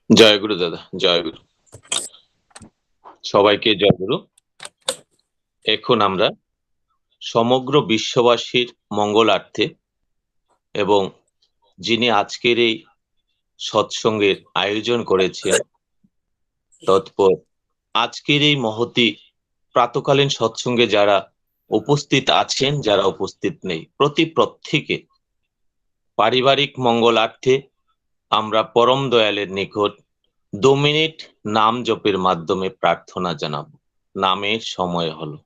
জয় গুরু দাদা, জয় গুরু। সবাইকে জয় গুরু। এখন আমরা সমগ্র বিশ্ববাসীর মঙ্গলার্থে এবং যিনি আজকের এই সৎসঙ্গের আয়োজন করেছেন তৎপর আজকের এই মহতি প্রাতকালীন সৎসঙ্গে যারা উপস্থিত আছেন, যারা উপস্থিত নেই, প্রত্যেকে পারিবারিক মঙ্গলার্থে আমরা পরম দয়ালের নিকট 2 মিনিট নাম জপের মাধ্যমে প্রার্থনা জানাবো। নামের সময় হলো।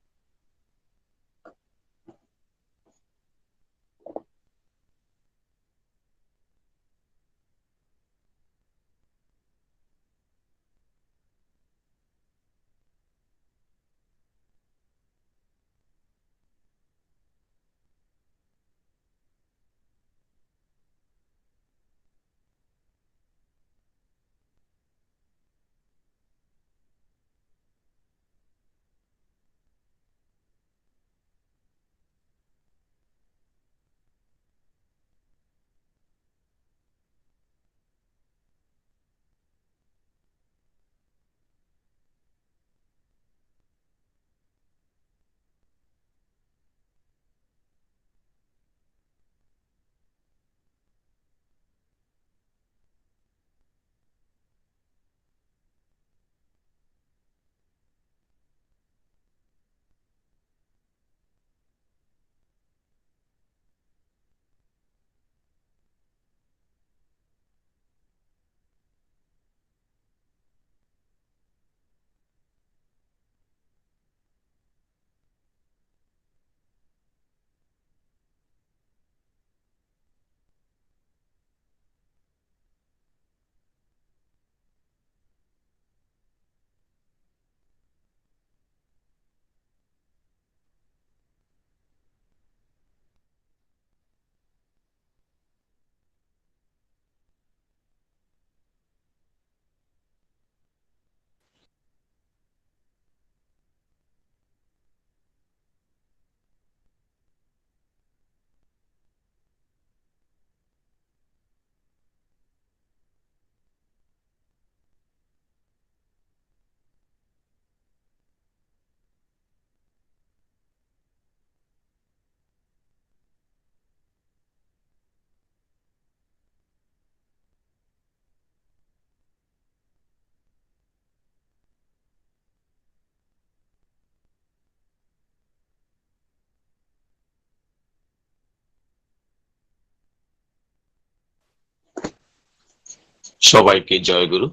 সবাইকে জয় গুরু।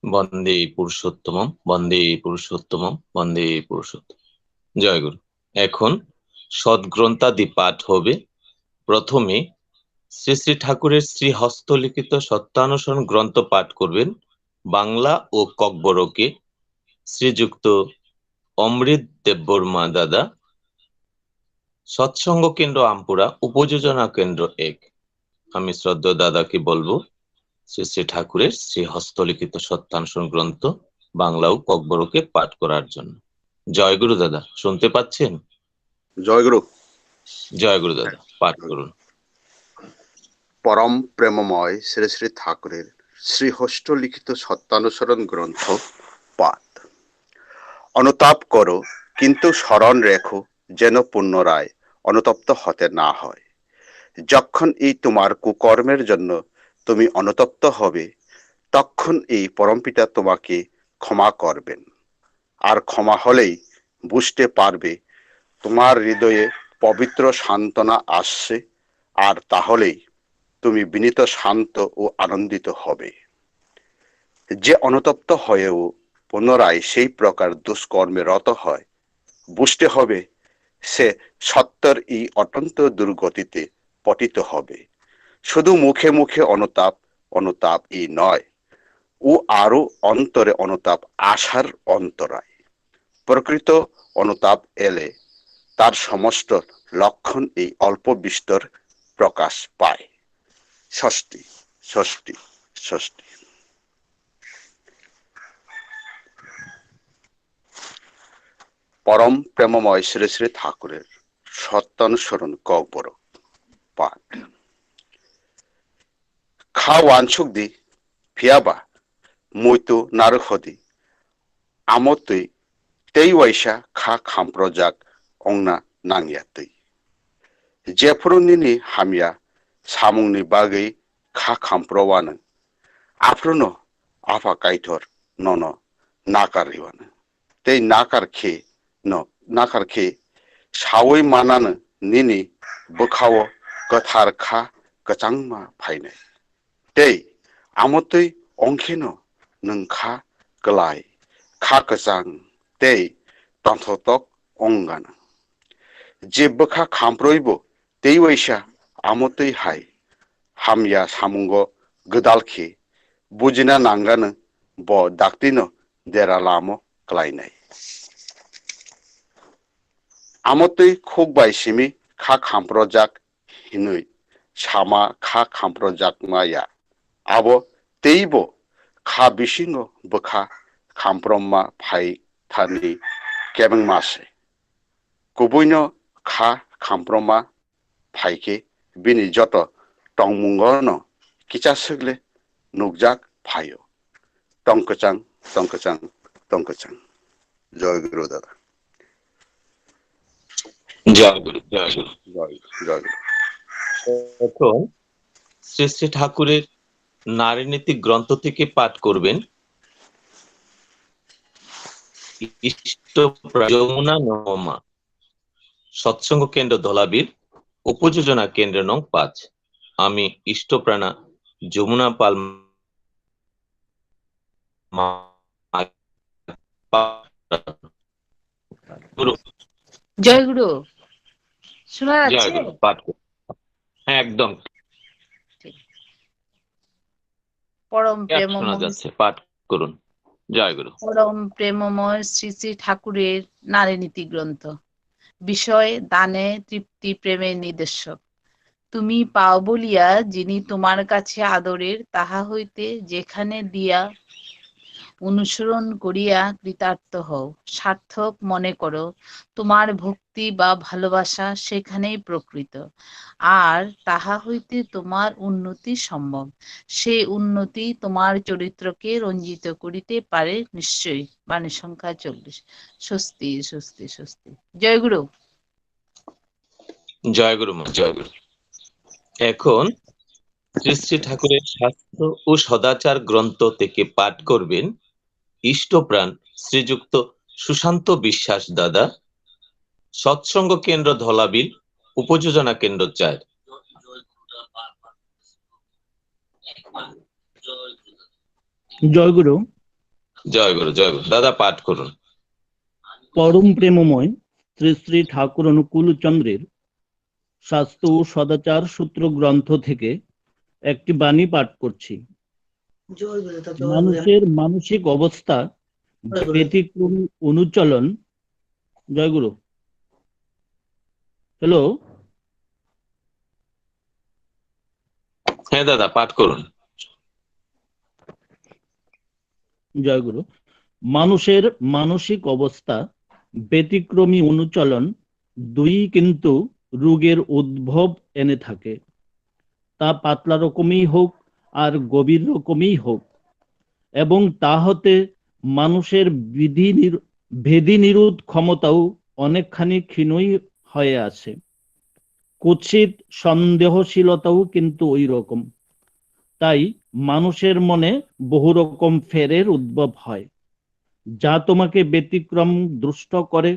বন্দে পুরুষোত্তমম, বন্দে পুরুষোত্তমম, বন্দে পুরুষোত্তম। জয় গুরু। এখন সদ্গ্রন্থাদি পাঠ হবে। প্রথমে শ্রী শ্রী ঠাকুরের শ্রী হস্তলিখিত সত্যানুসরণ গ্রন্থ পাঠ করবেন বাংলা ও ককবরকে শ্রীযুক্ত অমৃত দেববর্মা দাদা, সৎসঙ্গ কেন্দ্র আমপুরা, উপযোজনা কেন্দ্র 1। আমি শ্রদ্ধেয় দাদাকে বলবো শ্রী শ্রী ঠাকুরের শ্রী হস্তলিখিত সত্যানুসরণ গ্রন্থ বাংলা ও ককবরকে পাঠ করার জন্য। জয় গুরু দাদা, শুনতে পাচ্ছেন? জয় গুরু। জয় গুরু দাদা, পাঠ করুন। পরম প্রেমময় শ্রী শ্রী ঠাকুরের শ্রী হস্তলিখিত সত্যানুসরণ গ্রন্থ পাঠ। অনুতাপ করো, কিন্তু স্মরণ রেখো যেন পুনরায় অনুতপ্ত হতে না হয়। যখন এই তোমার কুকর্মের জন্য তুমি অনুতপ্ত হবে, তখন এই পরমপিতা তোমাকে ক্ষমা করবেন। আর ক্ষমা হলেই বুঝতে পারবে তোমার হৃদয়ে পবিত্র সান্ত্বনা আসছে, আর তাহলেই তুমি বিনীত, শান্ত ও আনন্দিত হবে। যে অনুতপ্ত হয়েও পুনরায় সেই প্রকার দুষ্কর্মে রত হয়, বুঝতে হবে সে সত্যের এই অত্যন্ত দুর্গতিতে পতিত হবে। শুধু মুখে মুখে অনুতাপ অনুতাপ এই নয়, ও আরো অন্তরে অনুতাপ আশার অন্তরায়। প্রকৃত অনুতাপ এলে তার সমস্ত লক্ষণ এই অল্প বিস্তর প্রকাশ পায়। ষষ্ঠী ষষ্ঠী ষষ্ঠী। পরম প্রেমময় শ্রী শ্রী ঠাকুরের সত্যানুসরণ ককবরক পাঠ। খা ওয়ানসুক দি Fiaba, muito naruhodi. Amotui, tei waisa kha khamprojak ongna nangyatui. Jefrunini hamya samungni bagui kha khamprowana. Afruno afa kaitor nono nakariwana. Tei nakar khe sawi manano nini bukhawo kathar kha kachangma phainai. Tei amotui ongkheno nungkha kalai kha kachang tei tanthotok ongana. Jebbo kha khamproibo tei waisa amotui hai hamya samungo godalkhe bujina nangano bo daktino deralamo klainai. Amotui khokbai simi kha khamprojak hinui sama kha khamprojak maya abo teibo kha bisingo bokha khampromma phai thani kebeng mase kubuino kha khamproma phaike bini joto tongmungo no kichasukle nukjak phayo tongkachang tongkachang tongkachang. জয় গুরু দাদা। জয় গুরু, জয় গুরু। জয় জয় গুরু। এখন শ্রী শ্রী ঠাকুরের নারীনীতি গ্রন্থ থেকে পাঠ করবেন যমুনা নহমা, সৎসঙ্গ কেন্দ্র ধলাবির, উপযোজনা কেন্দ্র নং 5। আমি ইষ্টপ্রাণা যমুনা পাল গুরু। জয় গুরু, শোনা জয় যাচ্ছে? গুরু, পাঠ করুন। হ্যাঁ, একদম পরম শোনা প্রেমময় যাচ্ছে, পাঠ করুন। জয় গুরু। পরম প্রেমময় শ্রী শ্রী ঠাকুরের নারীনীতি গ্রন্থ। বিষয় দানে তৃপ্তি প্রেমের নির্দেশক। তুমি পাও বলিয়া যিনি তোমার কাছে আদরের, তাহা হইতে যেখানে দিয়া অনুসরণ করিয়া কৃতার্থ হও, সার্থক মনে করো, তোমার ভক্তি বা ভালোবাসা সেখানেই প্রকৃত, আর তাহা হইতে তোমার উন্নতি সম্ভব। সেই উন্নতি তোমার চরিত্রকে রঞ্জিত করিতে পারে নিশ্চয়ই। বাণী সংখ্যা 40। স্বস্তি স্বস্তি স্বস্তি। জয় গুরু। জয় গুরু মা, জয় গুরু। এখন শ্রী শ্রী ঠাকুরের শাস্ত্র ও সদাচার গ্রন্থ থেকে পাঠ করবেন ইষ্টপ্রাণ শ্রীযুক্ত সুশান্ত বিশ্বাস দাদা, সৎসঙ্গ কেন্দ্র ধলাবিল, উপযোজনা কেন্দ্র 4। জয় গুরু। জয় গুরু, জয় গুরু। দাদা পাঠ করুন। পরম প্রেমময় শ্রী শ্রী ঠাকুর অনুকূল চন্দ্রের শাস্ত্র ও সদাচার সূত্র গ্রন্থ থেকে একটি বাণী পাঠ করছি। মানুষের মানসিক অবস্থা ব্যতিক্রমী অনুচলন। জয় গুরু। হ্যালো। হ্যাঁ দাদা, পাঠ করুন। জয় গুরু। মানুষের মানসিক অবস্থা ব্যতিক্রমী অনুচলন দুই কিন্তু রোগের উদ্ভব এনে থাকে। তা পাতলা রকমই হোক আর গভীর রকমই হোক, এবং তা হতে মানুষের ভেদি নিরোধ ক্ষমতাও অনেকখানি ক্ষীণই হয়ে আছে। কুৎসিত সন্দেহশীলতাও কিন্তু ওই রকম। তাই মানুষের মনে বহু রকম ফেরের উদ্ভব হয়। যা তোমাকে ব্যতিক্রম দুষ্ট করে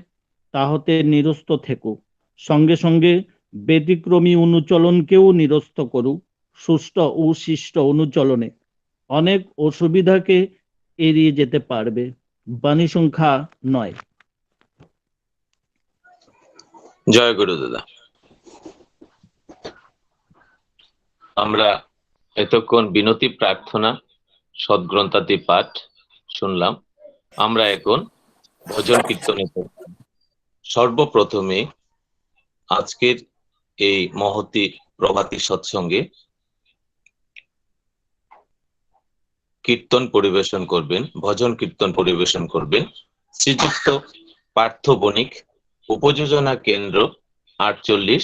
তা হতে নিরস্ত থেকো। সঙ্গে সঙ্গে ব্যতিক্রমী অনুচলনকেও নিরস্ত করো। সুষ্ঠ ও শিষ্ট অনুচলনে অনেক অসুবিধাকে এড়িয়ে যেতে পারবে। বাণী সংখ্যা 9। জয় গুরু দাদা। আমরা এতক্ষণ বিনতি প্রার্থনা সদ্গ্রন্থাদি পাঠ শুনলাম। আমরা এখন ভজন কীর্তনে সর্বপ্রথমে আজকের এই মহতি প্রভাতী সৎসঙ্গে কীর্তন পরিবেশন করবেন, ভজন কীর্তন পরিবেশন করবেন শ্রীযুক্ত পার্থ বণিক, উপযোজনা কেন্দ্র 48,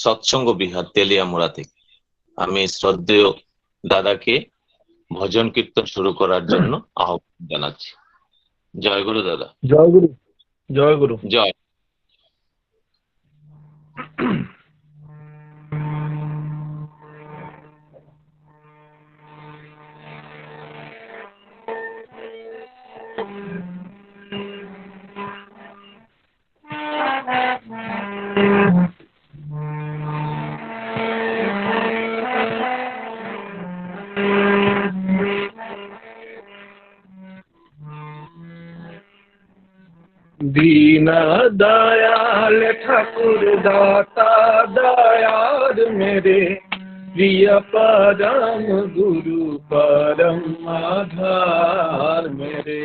সৎসঙ্গ বিহার, তেলিয়ামুড়া থেকে। আমি শ্রদ্ধেয় দাদাকে ভজন কীর্তন শুরু করার জন্য আহ্বান জানাচ্ছি। জয় গুরু দাদা। জয় গুরু, জয় গুরু। জয়। दीना दयाल ठाकुर दाता दयाल मेरे, प्रिय परम गुरु परम आधार मेरे।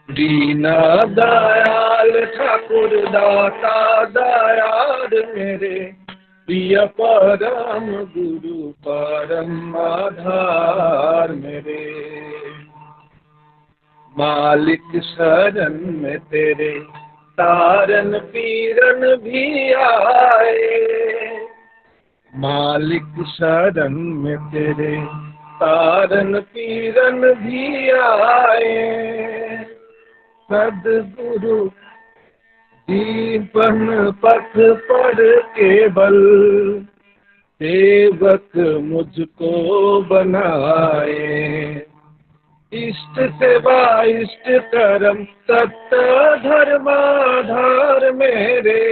दीना दयाल ठाकुर दाता दयाल मेरे, प्रिय परम गुरु परम आधार मेरे। मालिक शरण में तेरे तारन पीरन भी आए, मालिक शरण में तेरे तारन पीरन भी आए। सद्गुरु दीपन पथ पर केवल सेवक मुझको बनाए। इष्ट सेवा इष्ट कर्म सत्य धर्माधार मेरे,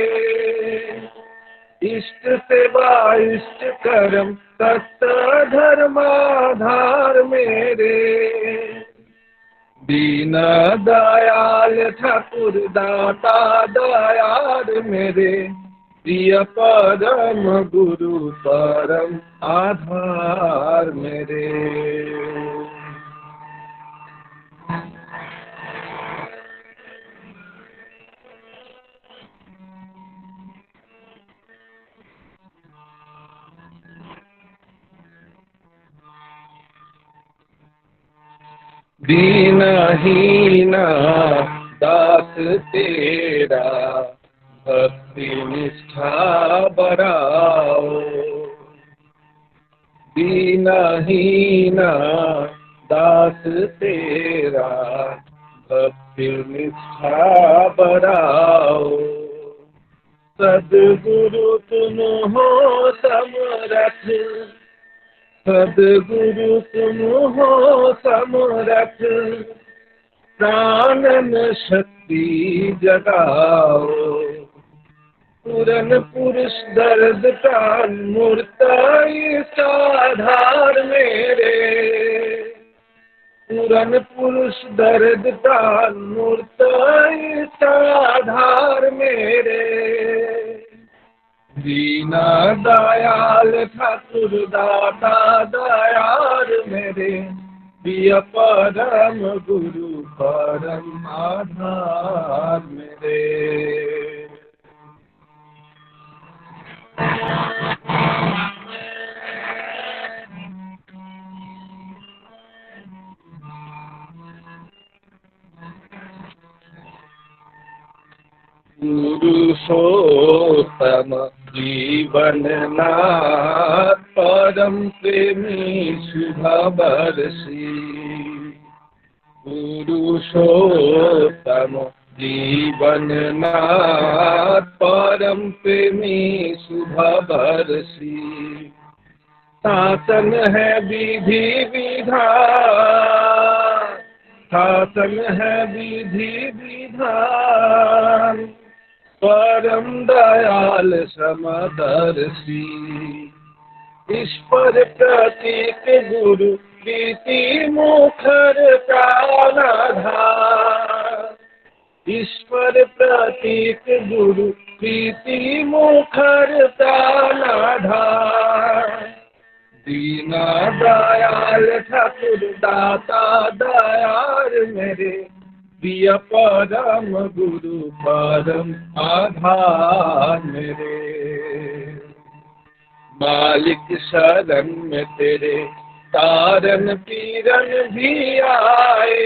इष्ट सेवा इष्ट कर्म सत्य धर्माधार मेरे। दीन दयाल ठाकुर दाता दयाल मेरे, प्रिय परम गुरु परम आधार मेरे। दीनहीना दास तेरा, भक्ति निष्ठा बढ़ाओ। दीनहीना दास तेरा, भक्ति निष्ठा बढ़ाओ। सद्गुरु तुम हो समरथ, सद्गुरु तुम हो समरथ, प्राणन शक्ति जगाओ। पूरन पुरुष दर्द प्राण मूर्ताई साधार मेरे, पूरन पुरुष दर्द प्राण मूर्ताई साधार मेरे। दीना दयाल ठाकुर दाता दयाल मेरे, प्रिय परम गुरु परम आधार मेरे। पुरुषोत्तम जीवन नाथ परम प्रेमी शुभ बरसी। पुरुषोत्तम जीवन नाथ परम प्रेमी शुभ बरसी। शासन है विधि विधान, शासन है विधि विधान, परम दयाल समदर्शी। ईश्वर प्रतीक गुरु प्रीति मुखर प्राणाधार। ईश्वर प्रतीक गुरु प्रीति मुखर प्राणाधार। दीना दयाल ठाकुर दाता दयाल मेरे, प्रिय परम गुरु परम आधार मेरे। मालिक शरण में तेरे तारन पीरन भी आए,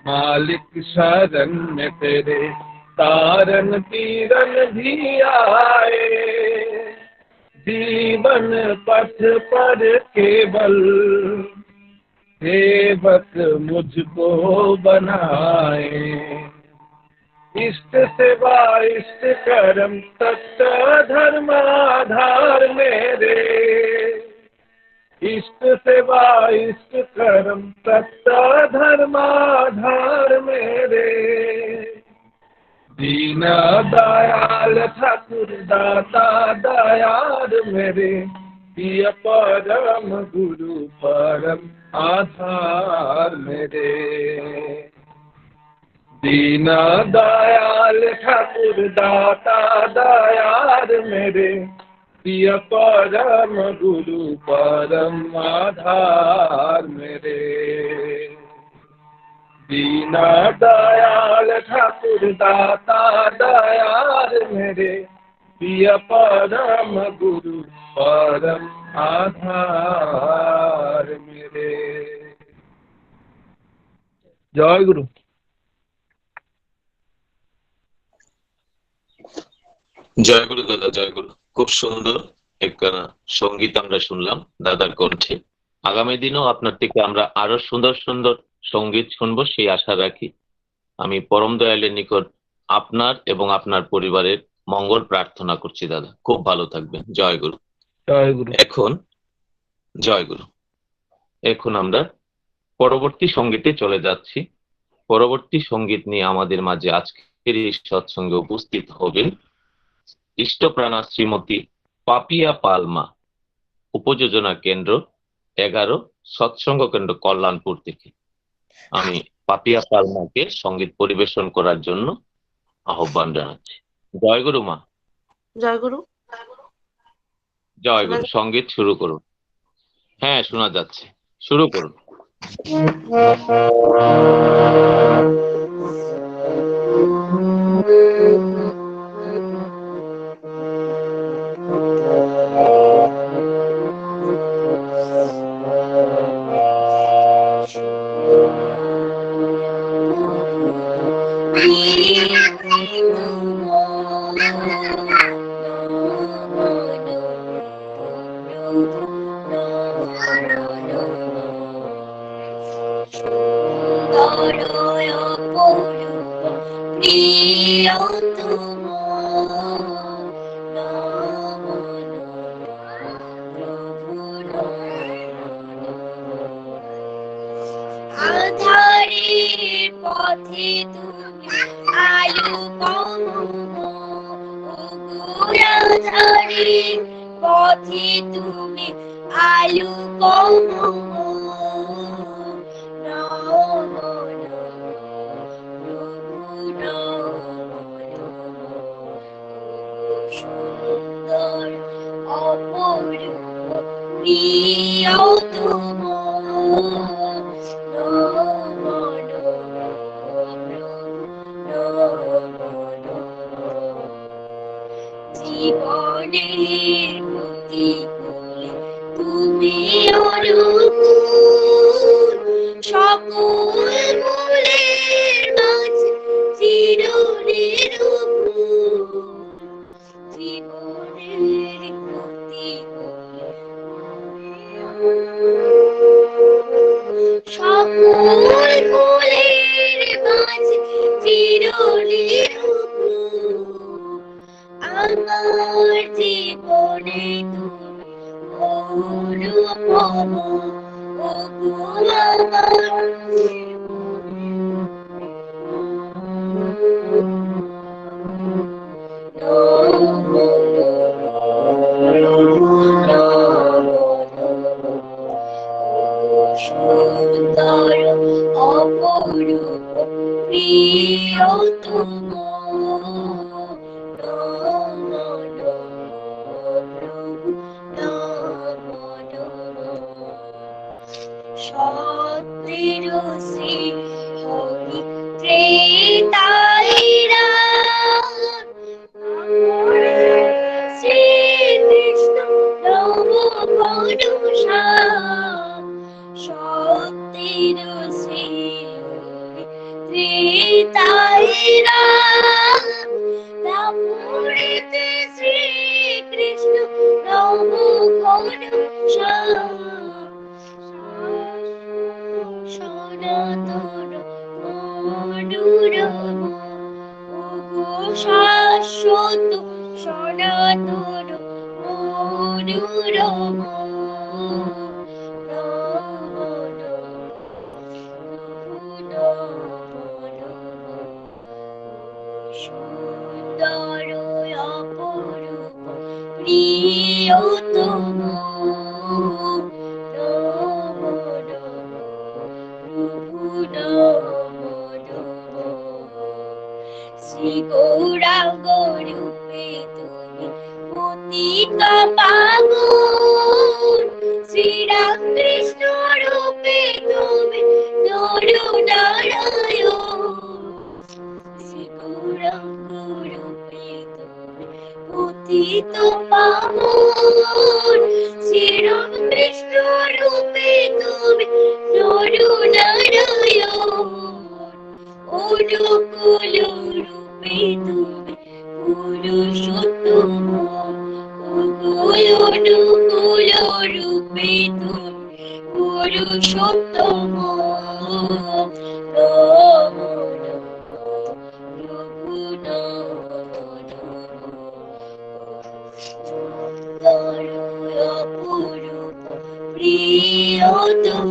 मालिक शरण में तेरे तारन पीरन भी आए। जीवन पथ पर केवल सेवक मुझको बनाए। इष्ट सेवा इष्ट कर्म तत्व धर्म आधार मेरे। इष्ट सेवा इष्ट कर्म तत्व धर्म आधार मेरे। दीन दयाल ठाकुर दाता दयाल मेरे। प्रिय परम गुरु परम आधार मेरे। दीन दयाल ठाकुर दाता दयाल मेरे। प्रिय परम गुरु परम आधार मेरे। दीन दयाल ठाकुर दाता दयाल मेरे। प्रिय परम गुरु परम आधार मेरे। जय गुरु। জয় গুরু দাদা, জয় গুরু। খুব সুন্দর একখানা সঙ্গীত আমরা শুনলাম দাদার কণ্ঠে। আগামী দিনেও আপনার থেকে আমরা আরো সুন্দর সুন্দর সঙ্গীত শুনবো সেই আশা রাখি। আমি পরম দয়ালের নিকট আপনার এবং আপনার পরিবারের মঙ্গল প্রার্থনা করছি দাদা। খুব ভালো থাকবেন। জয় গুরু। জয় গুরু। জয় গুরু। এখন আমরা পরবর্তী সঙ্গীতে চলে যাচ্ছি। পরবর্তী সঙ্গীত নিয়ে আমাদের মাঝে আজকের এই সৎসঙ্গে উপস্থিত হবেন ইষ্টপ্রাণা শ্রীমতী পাপিয়া পালমা, উপযোজনা কেন্দ্র 11 সৎসঙ্গ কেন্দ্র কল্যাণপুর থেকে। আমি পাপিয়া পালমাকে সঙ্গীত পরিবেশন করার জন্য আহ্বান জানাচ্ছি। জয় গুরু মা। জয় গুরু। জয় গুরু। সঙ্গীত শুরু করুন। হ্যাঁ, শোনা যাচ্ছে, শুরু করুন। পথে তুমি আলো পাবো, আধারে পথে তুমি আলো পাবো। সুন্দর অপরূপ প্রিয় জীবনের প্রতিকূলে তুমি অনুকূল, সকল মূলের মাঝে চিরনির্ভুল। জীবনের প্রতিকূলে সকল মূলের মাঝে চিরনির্ভুল। আমার জীবনে তুমি অনুপম, ওগো আমার সুন্দর অপরূপ প্রিয় তুমি। সত্যের শ্রী হরি ত্রেতাইরা শ্রী কৃষ্ণ নব মনুষা। সত্যের শ্রী হরি ত্রেতাইরা শ্রী কৃষ্ণ নব রামকৃষ্ণ রূপে তুমি নরনারায়ণ শ্রী গৌরাঙ্গ রূপে তুমি পতিত পাবন শ্রী রামকৃষ্ণ রূপে তুমি নরনারায়ণ অনুকূল রূপে তুমি পুরুষোত্তম অনুকূল রূপে তুমি পুরুষোত্তম নম অপরূপ প্রিয়তম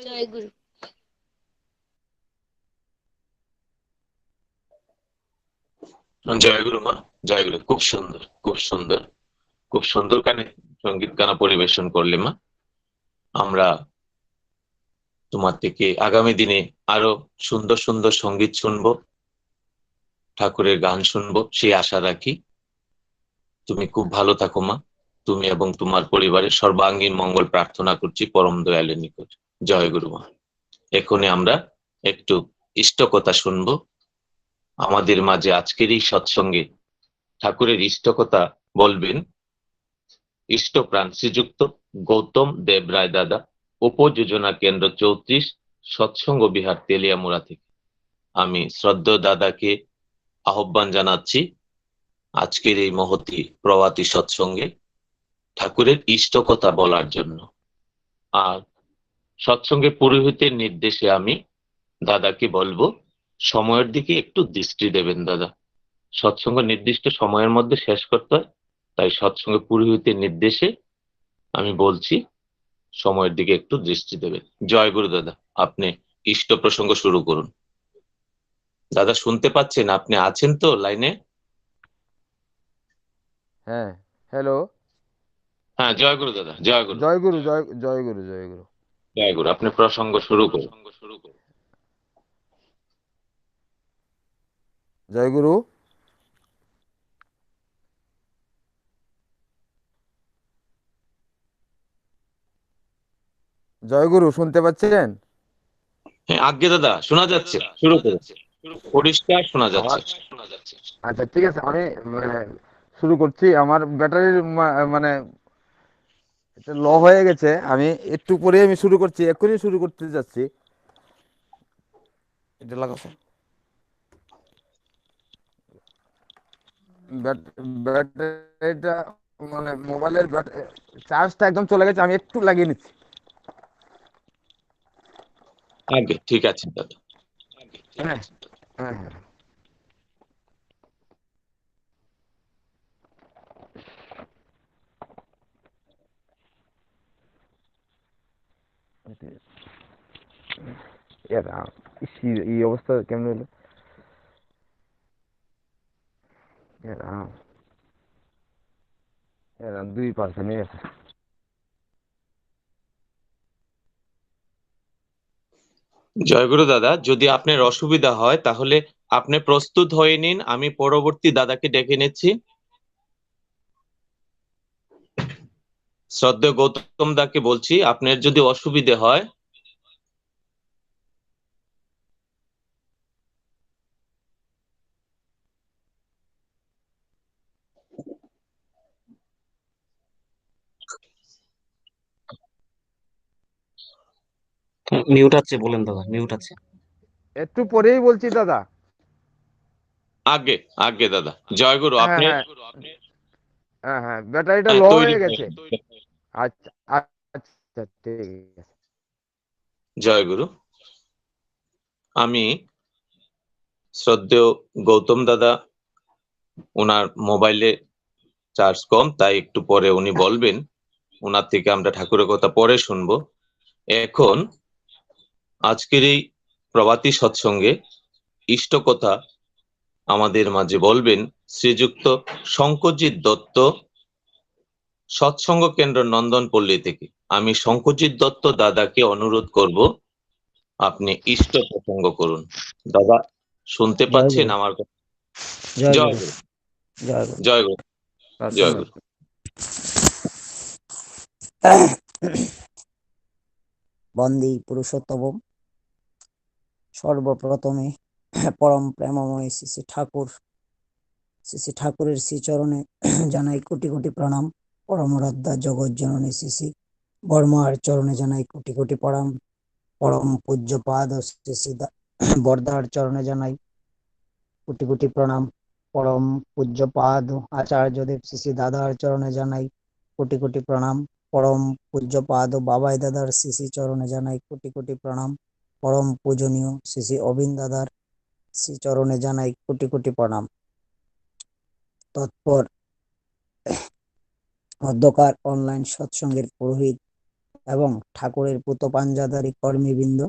জয় গুরু। জয় গুরু মা, জয় গুরু। খুব সুন্দর, খুব সুন্দর, খুব সুন্দর সঙ্গীত গানা পরিবেশন করলে মা। আমরা তোমার থেকে আগামী দিনে আরো সুন্দর সুন্দর সঙ্গীত শুনবো, ঠাকুরের গান শুনবো, সেই আশা রাখি। তুমি খুব ভালো থাকো মা। তুমি এবং তোমার পরিবারের সর্বাঙ্গীন মঙ্গল প্রার্থনা করছি পরম দয়ালের নিকট। জয় গুরু মা। এখনই আমরা একটু ইষ্টকথা শুনবো। আমাদের মাঝে আজকের এই সৎসঙ্গে ঠাকুরের ইষ্টকথা বলবেন ইষ্টপ্রাণ শ্রীযুক্ত গৌতম দেব রায় দাদা, উপযোজনা কেন্দ্র 34, সৎসঙ্গ বিহার, তেলিয়ামুড়া থেকে। আমি শ্রদ্ধেয় দাদাকে আহ্বান জানাচ্ছি আজকের এই মহতী প্রভাতী সৎসঙ্গে ঠাকুরের ইষ্টকথা বলার জন্য। আর সৎসঙ্গে পুরোহিতের নির্দেশে আমি দাদাকে বলবো সময়ের দিকে একটু দৃষ্টি দেবেন দাদা। সৎসঙ্গ নির্দিষ্ট সময়ের মধ্যে শেষ করতে হয়, তাই সৎসঙ্গে পুরোহিতের নির্দেশে আমি বলছি সময়ের দিকে একটু দৃষ্টি দেবেন। জয় গুরু দাদা, আপনি ইষ্ট প্রসঙ্গ শুরু করুন। দাদা শুনতে পাচ্ছেন? আপনি আছেন তো লাইনে? হ্যাঁ, হ্যালো। হ্যাঁ, জয় গুরু দাদা, জয় গুরু। জয় গুরু, জয় গুরু, জয় গুরু। জয় গুরু, আপনি প্রসঙ্গ শুরু করুন। জয় গুরু। জয় গুরু, শুনতে পাচ্ছেন? হ্যাঁ আজ্ঞে দাদা, শোনা যাচ্ছে, শুরু করুন। পরিষ্কার শোনা যাচ্ছে। আচ্ছা, ঠিক আছে, আমি শুরু করছি। আমার ব্যাটারির মানে এটা লো হয়ে গেছে। আমি একটু পরে আমি শুরু করছি, এক্ষুনি শুরু করতে যাচ্ছি। এটা লাগাবো। ব্যাটারিটা মানে মোবাইলের চার্জটা একদম চলে গেছে, আমি একটু লাগিয়ে নিচ্ছি। আগে ঠিক আছে দাদা। হ্যাঁ, হ্যাঁ, হ্যাঁ। এই অবস্থা কেমন হলো? এরাম 2% আছে। জয়গুরু দাদা, যদি আপনার অসুবিধা হয় তাহলে আপনি প্রস্তুত হয়ে নিন, আমি পরবর্তী দাদাকে ডেকে নিচ্ছি। শ্রদ্ধেয় গৌতম দাকে বলছি, আপনার যদি অসুবিধে হয় মিউট আছে, বলেন দাদা, মিউট আছে। একটু পরেই বলছি দাদা। আগে আগে দাদা। জয়গুরু, হ্যাঁ, আপনি হ্যাঁ, হ্যাঁ, হ্যাঁ, ব্যাটারিটা হ্যাঁ, লো তৈরি হয়ে গেছে। আচ্ছা, আচ্ছা, ঠিক আছে। জয়গুরু। আমি শ্রদ্ধেয় গৌতম দাদা, ওনার মোবাইলে চার্জ কম, তাই একটু পরে উনি বলবেন, ওনার থেকে আমরা ঠাকুরের কথা পরে শুনবো। এখন আজকের এই প্রভাতী সৎসঙ্গে ইষ্টকথা আমাদের মাঝে বলবেন শ্রীযুক্ত শঙ্করজিৎ দত্ত, সৎসঙ্গ কেন্দ্র নন্দনপল্লী থেকে। আমি শঙ্করজিৎ দত্ত দাদাকে অনুরোধ করব আপনি ইষ্ট প্রসঙ্গ করুন। দাদা শুনতে জয় পাচ্ছেন গুরু। আমার কথা? জয় জয় গুরু। গুরু, জয় গুরু। জয় গুরু, জয় গুরু। বন্দে পুরুষোত্তম। সর্বপ্রথমে পরম প্রেমময় শ্রী শ্রী ঠাকুরের শ্রীচরণে জানাই কোটি কোটি প্রণাম। পরমরাধ্যা জগৎ জননী শ্রী বর্মার চরণে জানাই কোটি কোটি প্রণাম। পরম পূজ্যপাদ শ্রী বরদার চরণে জানাই কোটি কোটি প্রণাম। পরম পূজ্যপাদ আচার্যদেব শ্রী দাদার চরণে জানাই কোটি কোটি প্রণাম। পরম পূজ্যপাদ বাবাই দাদার শ্রী চরণে জানাই কোটি কোটি প্রণাম। পরম পূজনীয় শ্রী অবিন্দ দাদার শ্রী চরণে জানাই কোটি কোটি প্রণাম। তৎপর অধ্যকার অনলাইন সৎসঙ্গের পুরোহিত এবং ঠাকুরের পুত পাঞ্জাদারি কর্মীবৃন্দ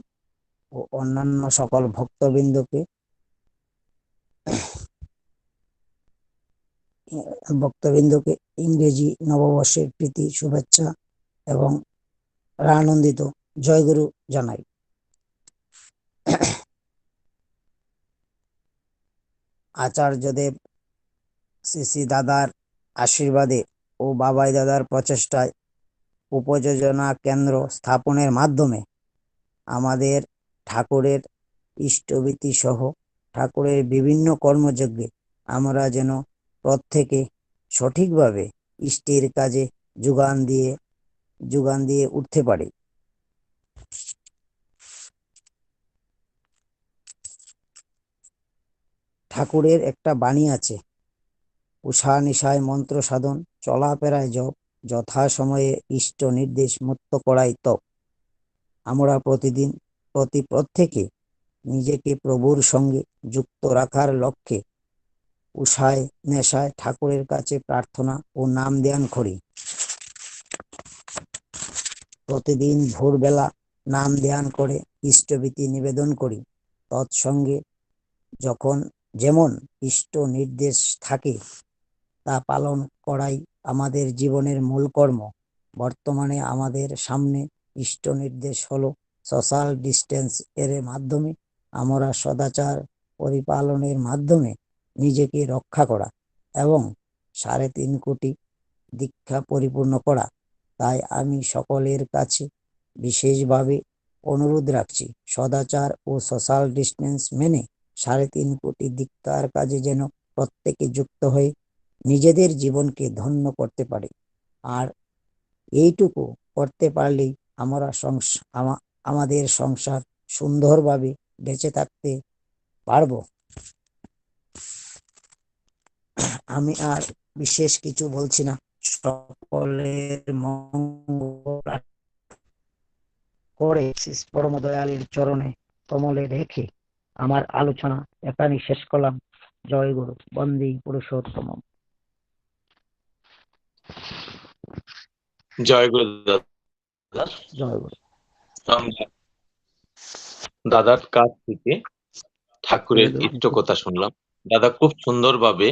ও অন্যান্য সকল ভক্তবৃন্দকে ইংরেজি নববর্ষের প্রীতি শুভেচ্ছা এবং আনন্দিত জয়গুরু জানাই। আচার্যদেব শ্রী দাদার আশীর্বাদে ও বাবাই দাদার প্রচেষ্টায় উপযোজনা কেন্দ্র স্থাপনের মাধ্যমে আমাদের ঠাকুরের ইষ্টভীতি সহ ঠাকুরের বিভিন্ন কর্মযজ্ঞে আমরা যেন প্রত্যেকে সঠিকভাবে ইষ্টের কাজে যোগান দিয়ে উঠতে পারি। ঠাকুরের একটা বাণী আছে, উষা নিশায় মন্ত্র সাধন, চলাফেরায় জপ, যথা সময়ে ইষ্ট নির্দেশ মুক্ত করাই তপ। আমরা প্রত্যেকে নিজেকে প্রভুর সঙ্গে যুক্ত রাখার লক্ষ্যে উষায় নেশায় ঠাকুরের কাছে প্রার্থনা ও নাম ধ্যান করি। প্রতিদিন ভোরবেলা নাম ধ্যান করে ইষ্টভীতি নিবেদন করি। তৎসঙ্গে যেমন ইষ্ট নির্দেশ থাকে তা পালন করাই আমাদের জীবনের মূল কর্ম। বর্তমানে আমাদের সামনে ইষ্ট নির্দেশ হলো সোশ্যাল ডিস্টেন্স এর মাধ্যমে আমরা সদাচার পরিপালনের মাধ্যমে নিজেকে রক্ষা করা এবং 3.5 কোটি দীক্ষা পরিপূর্ণ করা। তাই আমি সকলের কাছে বিশেষভাবে অনুরোধ রাখছি, সদাচার ও সোশ্যাল ডিস্টেন্স মেনে 3.5 কোটি দীক্ষার কাজে যেন প্রত্যেকে যুক্ত হয়ে নিজেদের জীবনকে ধন্য করতে পারে। আর এইটুকু করতে পারলেই আমাদের সংসার সুন্দরভাবে বেঁচে থাকতে পারবো। আমি আর বিশেষ কিছু বলছি না। সকলের মঙ্গল করে পরম দয়ালের চরণে কমলে রেখে আমার আলোচনা এখানেই শেষ করলাম। জয় গুরু। বন্দে পুরুষোত্তম। জয় গুরু দাদা। জয় গুরু। আমরা দাদার কাছ থেকে ঠাকুরের ইষ্ট কথা শুনলাম। দাদা খুব সুন্দরভাবে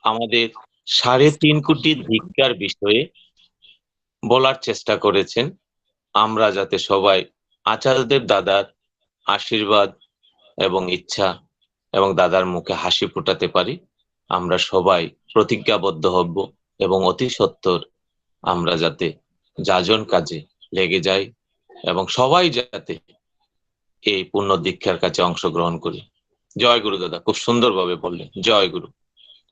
আমাদের 3.5 কোটি দীক্ষার বিষয়ে বলার চেষ্টা করেছেন। আমরা যাতে সবাই আচার্যদেব দাদার আশীর্বাদ এবং ইচ্ছা এবং দাদার মুখে হাসি ফোটাতে পারি, আমরা সবাই প্রতিজ্ঞাবদ্ধ হব এবং অতি সত্বর আমরা যাতে যাজন কাজে লেগে যাই এবং সবাই যাতে এই পূর্ণ দীক্ষার কাছে অংশগ্রহণ করি। জয় গুরু দাদা, খুব সুন্দরভাবে বললেন। জয় গুরু।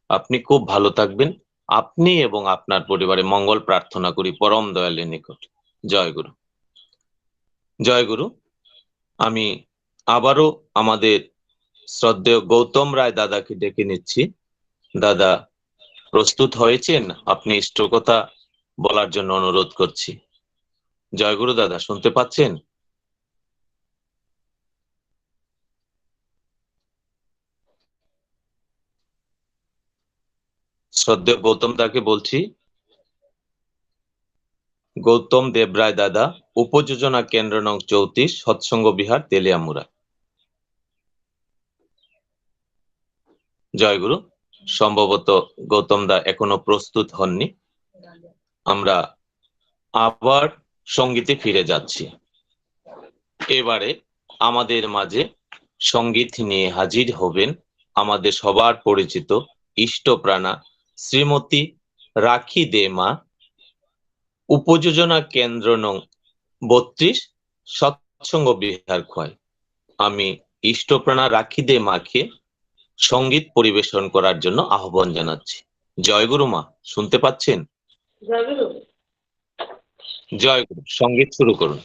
আপনি খুব ভালো থাকবেন। আপনি এবং আপনার পরিবারে মঙ্গল প্রার্থনা করি পরম দয়ালের নিকট। জয় গুরু। জয় গুরু। আমি আবারও আমাদের শ্রদ্ধেয় গৌতম রায় দাদাকে ডেকে নিচ্ছি। দাদা প্রস্তুত হয়েছেন? আপনি ইষ্টকথা বলার জন্য অনুরোধ করছি। জয় গুরু দাদা, শুনতে পাচ্ছেন? শ্রদ্ধেয় গৌতম দাকে বলছি, গৌতম দেবরায় দাদা, উপযোজনা কেন্দ্র নং 34, সৎসঙ্গ বিহার, তেলিয়ামুড়া। জয় গুরু। সম্ভবত গৌতম দা এখনো প্রস্তুত হননি। আমরা আবার সঙ্গীতে ফিরে যাচ্ছি। এবারে আমাদের মাঝে সঙ্গীত নিয়ে হাজির হবেন আমাদের সবার পরিচিত ইষ্টপ্রাণা শ্রীমতী রাখি দে মা, উপযোজনা কেন্দ্র নং 32, সৎসঙ্গ বিহার খোয়াই। আমি ইষ্টপ্রাণা রাখি দে মাকে সঙ্গীত পরিবেশন করার জন্য আহ্বান জানাচ্ছি। জয় গুরু মা, শুনতে পাচ্ছেন? জয় গুরু, সঙ্গীত শুরু করুন।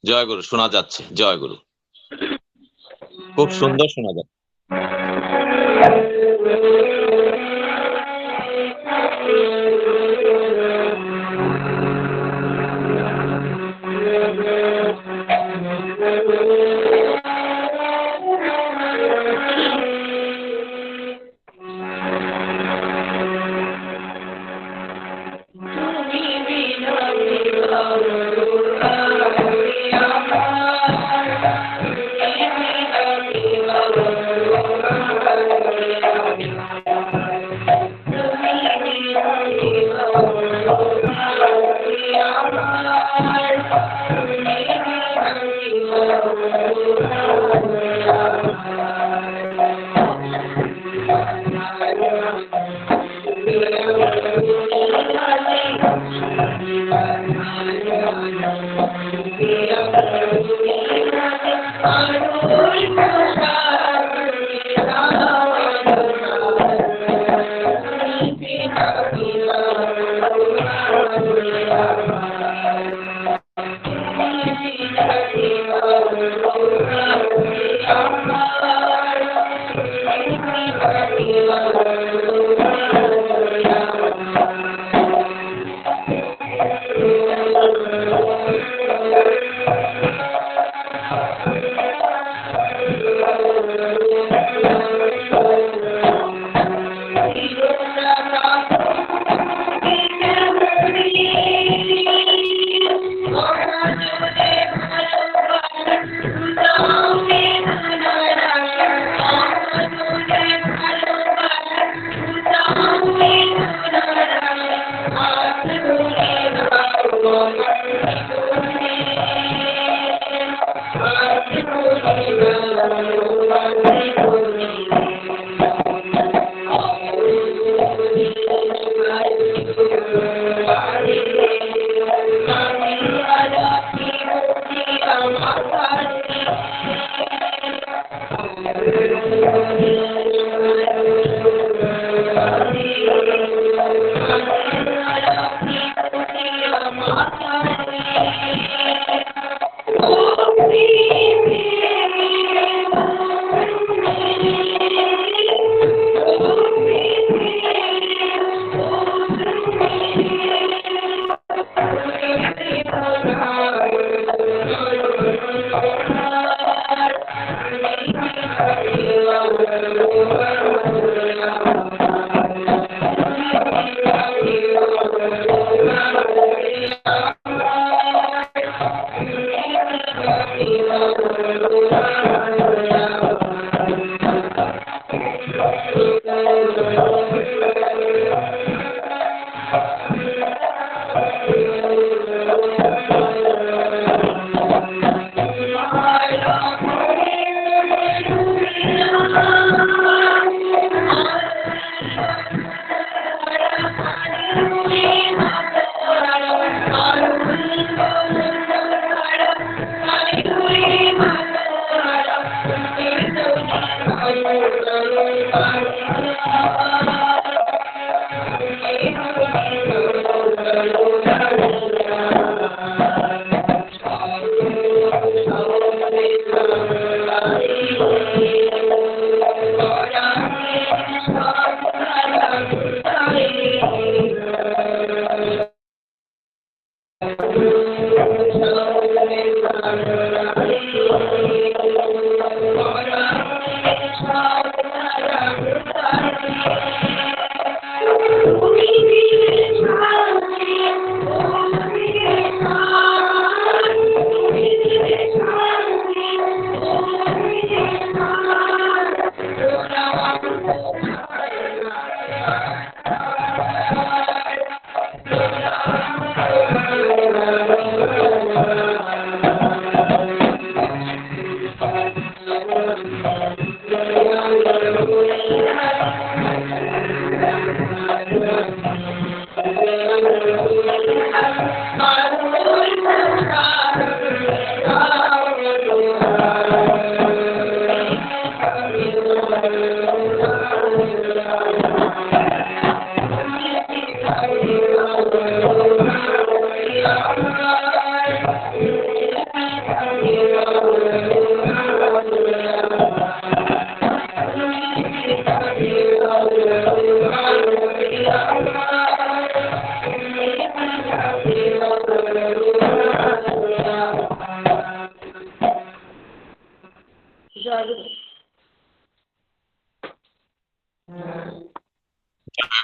জয় গুরু, শোনা যাচ্ছে। জয় গুরু, খুব সুন্দর শোনা যাচ্ছে।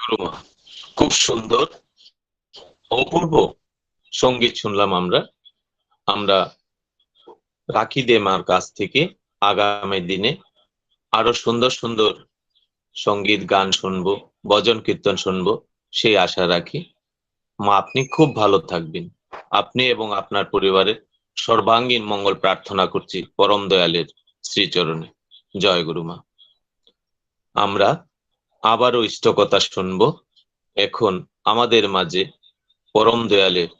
গুরুমা, খুব সুন্দর অপূর্ব সঙ্গীত শুনলাম আমরা। আমরা রাখি দে মার কাছ থেকে আগামী দিনে আরো সুন্দর সুন্দর সঙ্গীত গান শুনবো, ভজন কীর্তন শুনবো, সেই আশা রাখি। মা, আপনি খুব ভালো থাকবেন। আপনি এবং আপনার পরিবারের সর্বাঙ্গীন মঙ্গল প্রার্থনা করছি পরম দয়ালের শ্রীচরণে। জয় গুরুমা। আমরা আবারও ইষ্টকথা শুনবো। এখন আমাদের মাঝে পরম দয়ালের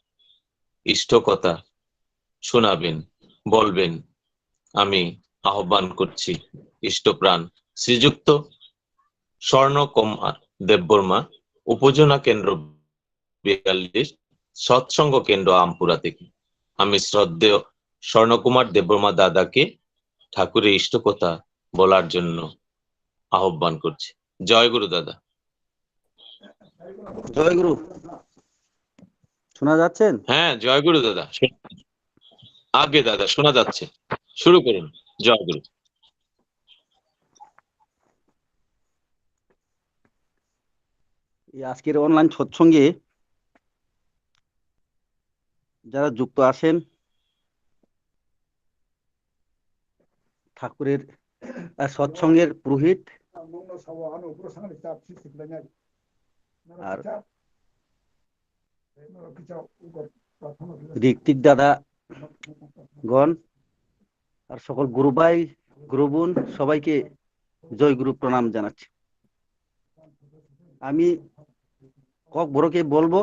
ইষ্টকথা শোনাবেন, বলবেন। আমি আহ্বান করছি ইষ্টপ্রাণ শ্রীযুক্ত স্বর্ণকুমার দেববর্মা, উপজেলা কেন্দ্র 42, সৎসঙ্গ কেন্দ্র আমপুরা থেকে। আমি শ্রদ্ধেয় স্বর্ণকুমার দেববর্মা দাদাকে ঠাকুরের ইষ্টকথা বলার জন্য আহ্বান করছি। জয় গুরু দাদা। জয় গুরু। শোনা যাচ্ছেন? হ্যাঁ, জয় গুরু দাদা। আগে দাদা শোনা যাচ্ছে, শুরু করুন। জয় গুরু। এই আজকের অনলাইন সৎসঙ্গে যারা যুক্ত আছেন, ঠাকুরের সৎসঙ্গের পুরোহিত আর ঋত্বিক দাদা গণ আর সকল গুরু ভাই গুরু বোন সবাইকে জয় গুরু প্রণাম জানাচ্ছি। আমি বড়কে বলবো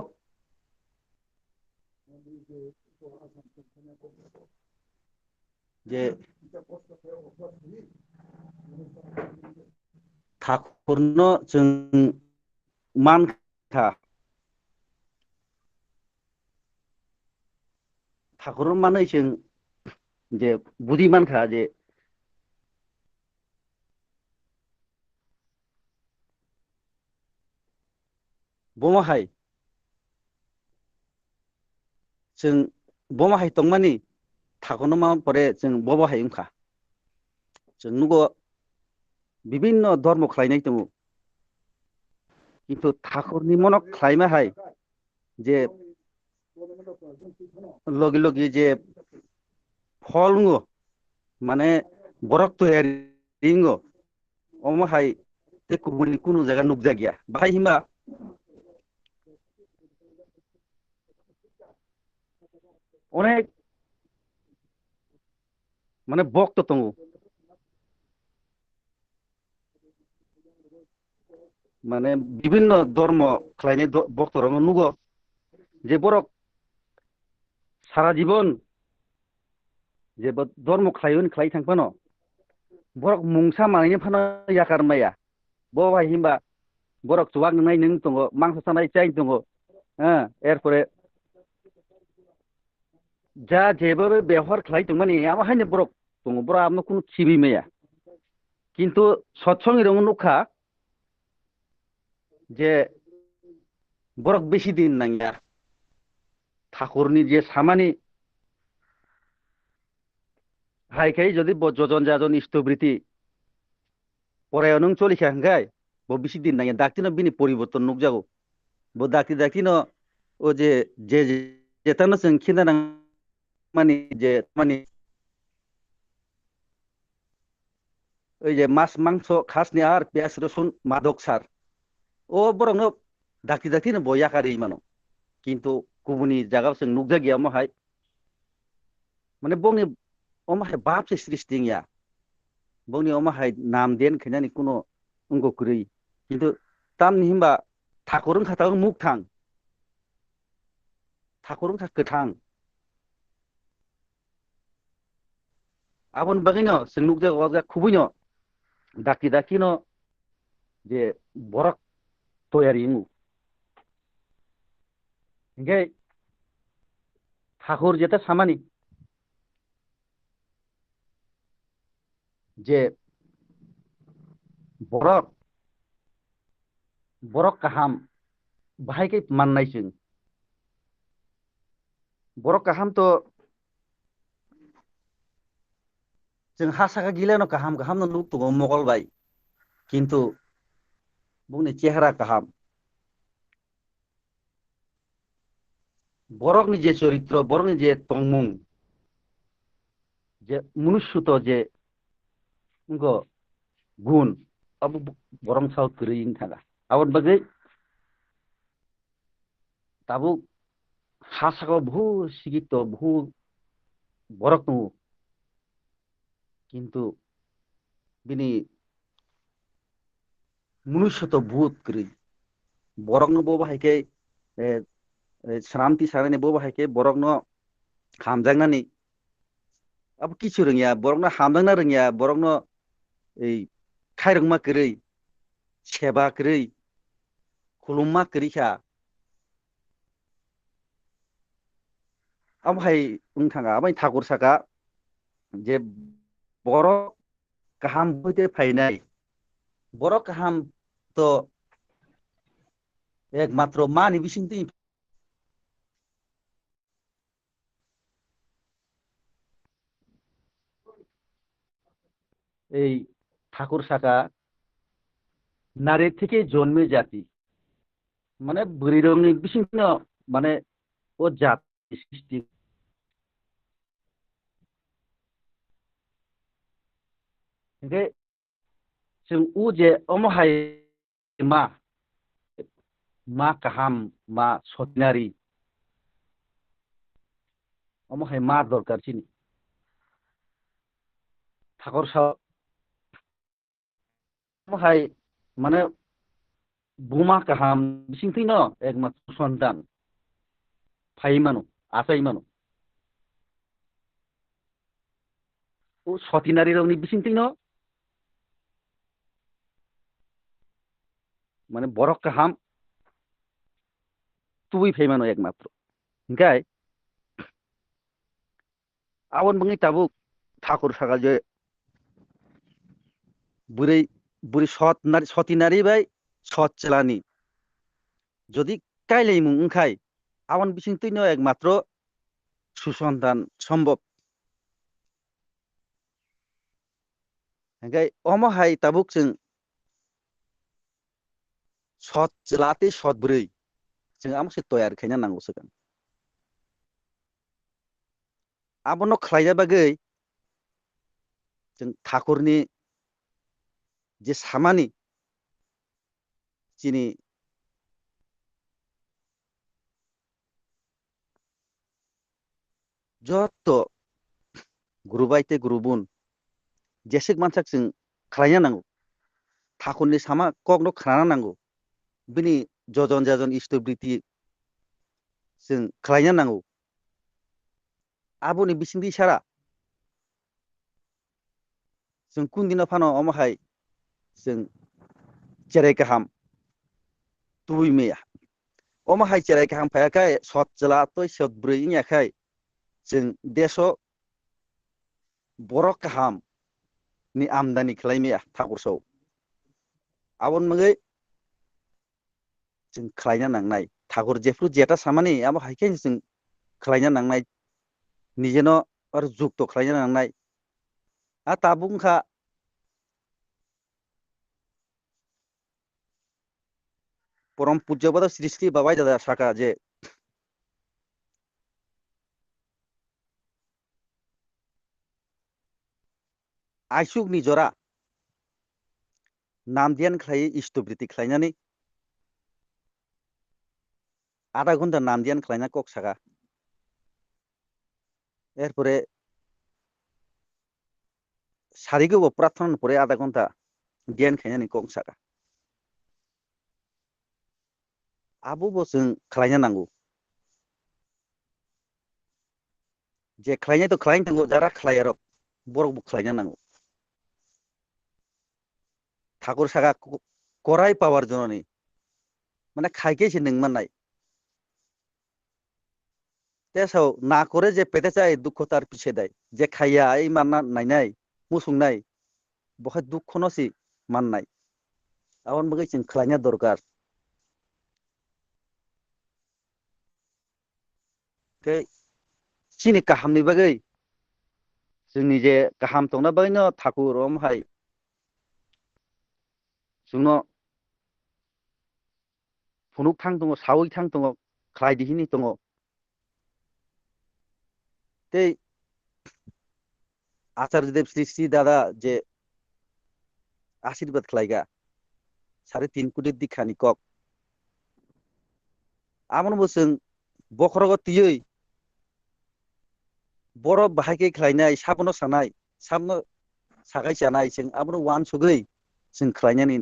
যে ঠাকুরनो जों मानखा ঠাকুর মানে जों যে বুদ্ধিমানখা যে बमाहाय जों बमाहाय तंमानि ठाकुरनो मा परे जों बबाहाय उनखा जों नुगो विभिन्न धर्म खालायनाय दङ किन्तु ठाकुरनि मनक खालायमाहाय जे लगे लगे जे फल नुगो माने बरक तयारि रिंगो अमाहाय ते कुमुनि कुनु जायगा नुकजा गैया बाहाय हिमा अनेक माने भक्त दङ माने विभिन्न धर्म खालायनाय भक्तरनो नुगो जे बरक सारा जीवन जे धर्म खालायन खालाय थांफानो बरक मुंसा मानैनो फानो याकार माया बहाय हिमबा बरक जुवाग नंनाय नों दङ मांस सानाय चाय दङ एरपरे जा जेबो व्यवहार खालाय दंमानि आमाहायनो बरक दङ बरा आमनो कुनु खिबि माया किन्तु सत्संगेरनो नुखा जे बरक बेसि दिन नांया ठाकुरनि जे सामानि हायखाय जदि जजन जाजन इष्टबृत्ति परायाव नों चलिखा हंगाय बो बेसि दिन नांया दाक्तिनो बिनि परिवर्तन नुकजागौ बो दाक्तिनो ओ जे जे जेतानो जों खिना मानि जे मानि ओइ जे मास मांस खासनि आर पेयाज रसुन मादक सार ओ बरंनो दाक्तिनो बयाकारि मानो किन्तु गुबुननि जागाव जों नुकजा गैया माहाय माने बंनि अमाहाय बाप से सृष्टिया bongni omahai nam den khainani kuno unggo kurui কিন্তু tamni himba thakurung khatang muk thang thakurung kha kethang abon bagino senuk je oga khubuino daki dakino je borak toyari mu ngai ঠাকুর যেটা সামানি যে বরক বরক কাহাম बाहायकै माननाय जों बरक काहाम तो जों हासागा गिलानो काहाम काहाम नो नुक तो मगल bye किन्तु बुंनि चेहरा काहाम बरक नि जे चरित्र बरक नि जे तंमुं जे मनुष्य तो जे उनको गुण अब बरम साउथ करिन थागा आवन बगै ताबु हासागा बहु सिगित बहु बरक नु किन्तु बिनि मनुष्य तो भूत करि बरक नो बो बाहायके श्रांति साराने बो बाहायके बरक नो हामजांनानि अब किछु रोंगिया बरक नो हामजांना रोंगिया बरक नो এই খাইরংমা কरै सेबा करै खुलुममा करिखा ओमफ्राय बुंनो थाङा ओमफ्राय ठाकुर साका जे बर' गाहाम बयदे फायनाय बर' गाहाम तो एकमात्र मानि बिसिंति এই ঠাকুর সাকা নারী থেকে জন্মে জাতি মানে বুড়িরংनि बिसिंतिनो মানে ও জাতি সৃষ্টি ओमफ्राय जों उ जे अमहाय मा काहाम मा सतनारी अमहाय मा दरकार चिनि ठाकुर सा अमहाय माने बुमा काहाम बिसिंतिनो एकमात्र सन्तान फाइमानो आसाइमानो उ सतिनारी रंनि बिसिंतिनो माने बरक काहाम तुई फाइमानो एकमात्र ओंखाय आवन बंगै ताबु ठाकुर सागा जे बुरै बुरै सतिनारी बाय सत चलानी যদি কাইলাই মুং ओंखाय आवन बिसिंतिनो एकमात्र सुसन्तान सम्भव ओंखाय अमहाय ताबुक जों सत चलाते सत बुरै जों आमसे तयार खायना नांगौ सगोन आबनो खायजा बागै जों ठाकुरनि जे सामानि जिनि जत गुरुबायते गुरुबुन जेसेक मानसाक जों खालायना नांगौ ठाकुरनि सामा कगनो खाना नांगौ बिनि जजन जाजन इष्टबृत्ति जों खालायना नांगौ आबनि बिसिंति सारा जों कुन दिना फानो अमहाय जों चेराय गाहाम तुई मेया अमहाय चेराय गाहाम फायाखाय सत जला तो सत ब्रै याखाय जों देशो बरक गाहाम नि आमदानि खालायमेया ठाकुरसौ आवन मगै जों खालायना नांनाय ठाकुर जेफ्रु जेटा सामानि आबो हायखाय जों खालायना नांनाय निजेनो आरो जुक्त खालायना नांनाय आ ताबुंखा परम पूज्यपद श्री श्री बाबाई दादा साका जे आइसुक नि जरा नाम ध्यान खालाय इष्टबृत्ति खालायनानै आधा घन्टा नाम ध्यान खालायना कक साका एरपरे सारिगो प्रार्थना परे आधा घंटा गियान खायनानै कं सागा आबो जों खालायनो नांगौ जे खालायनाय तो खालायनो नांगौ जारा खालायार बरकबो खालायनो नांगौ ठाकुर सागा कराय पावार जननी माने खायके से नों माननाय तेसाव ना करे जे पेटे जाय दुखतार पिछे दाय जे खाया आई मानना नायनाय मुसुंनाय बहुत दुख नसी माननाय आवन बगै जों खालायनो दरकार के सिनि काहामनि बगै जोंनि जे काहाम तंना बैनो ठाकुर हाय जोंनो फुनुक थां दङ सावै थां दङ खालायदिहिनि दङ ते आचार्य देव श्री श्री दादा जे आशीर्वाद खालायगा 3.5 कोटी दीक्षानि कक आमन बोसों बखरग तियै बर बाहायके खालायनाय साबनो सानाय साबनो सागाय जानाय जों आबनो वान सुगै जों खालायनानै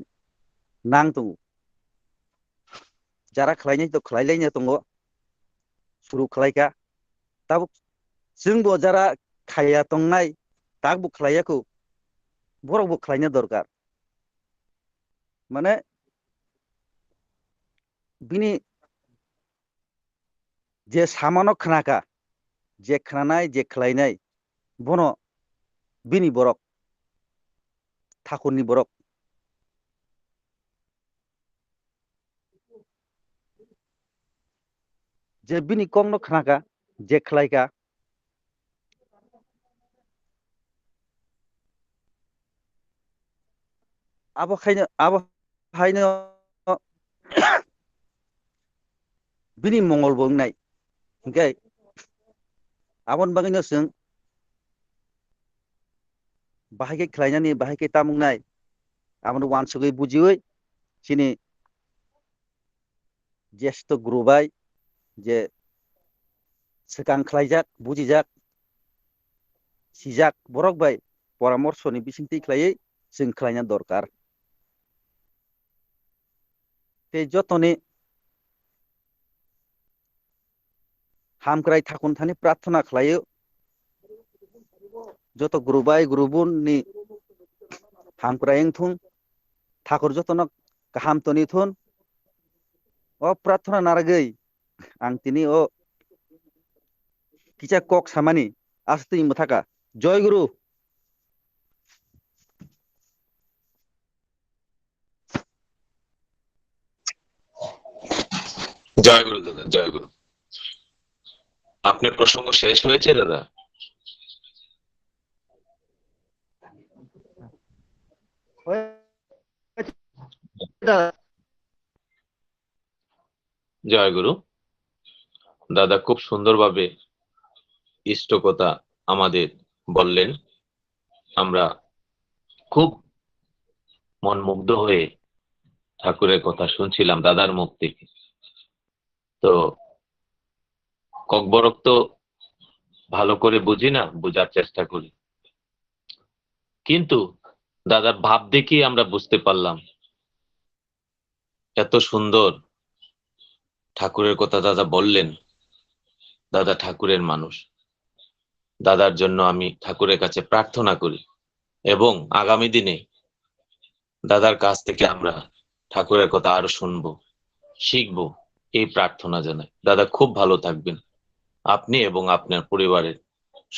नां दङ जारा खालायनाय तो खालायलायनो दङ सुरु खालायगा ताबो जोंबो जारा खाया तंनाय ताकबो खालायाखौ बरकबो खालायनो दरकार माने बिनि जे सामानो खानाका जे खानाय जे खालायनाय बनो बिनि बरक ठाकुरनि बरक जे बिनि कंनो खानाका जे खालायका आबो हायनो बिनि मंगल बुंनाय ओंखाय आबन बागैनो जों बाहायके खालायनानै बाहायके तामुंनाय आबनो वान सुगै बुजियै सिनि जेस्त ग्रुबाय जे सिगां खालायजाक बुजिजाक सिजाक बरक बाय परामर्शनि बिसिंथि खालायै जों खालायनो दरकार ते जतने हामक्राय थाकुन थानि प्रार्थना खालायो जत ग्रुबाय ग्रुबुननि हामक्रायं थुन ठाकुर जतन गाहाम तनि थुन ओ प्रार्थना नारगै आं तिनि ओ किसा कक सामानि आस्ति मथाका जय गुरु জয় গুরু দাদা, জয় গুরু। আপনার প্রসঙ্গ শেষ হয়েছে দাদা? জয় গুরু। দাদা খুব সুন্দরভাবে ইষ্টকতা আমাদের বললেন, আমরা খুব মনমুগ্ধ হয়ে ঠাকুরের কথা শুনছিলাম দাদার মুখ থেকে। তো ককবরক তো ভালো করে বুঝি না, বোঝার চেষ্টা করি, কিন্তু দাদার ভাব দেখেই আমরা বুঝতে পারলাম এত সুন্দর ঠাকুরের কথা দাদা বললেন। দাদা ঠাকুরের মানুষ। দাদার জন্য আমি ঠাকুরের কাছে প্রার্থনা করি এবং আগামী দিনে দাদার কাছ থেকে আমরা ঠাকুরের কথা আরো শুনবো, শিখবো, এই প্রার্থনা জানাই। দাদা খুব ভালো থাকবেন। আপনি এবং আপনার পরিবারের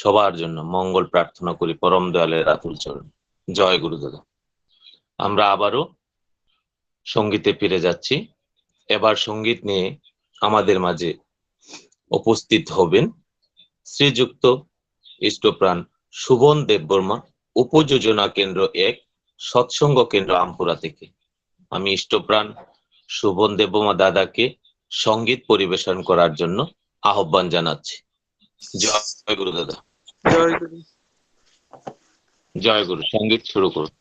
সবার জন্য মঙ্গল প্রার্থনা করি পরম দয়ালের আতুল চরণ। জয় গুরু দাদা। আমরা আবারও সঙ্গীতে ফিরে যাচ্ছি। এবার সঙ্গীত নিয়ে আমাদের মাঝে উপস্থিত হবেন শ্রীযুক্ত ইষ্টপ্রাণ শুভন দেববর্মা, উপযোজনা কেন্দ্র 1, সৎসঙ্গ কেন্দ্র আমপুরা থেকে। আমি ইষ্টপ্রাণ শুভন দেববর্মা দাদাকে সঙ্গীত পরিবেশন করার জন্য আহ্বান জানাচ্ছি। জয় গুরু দাদা। জয় গুরু। জয় গুরু। সঙ্গীত শুরু করুন।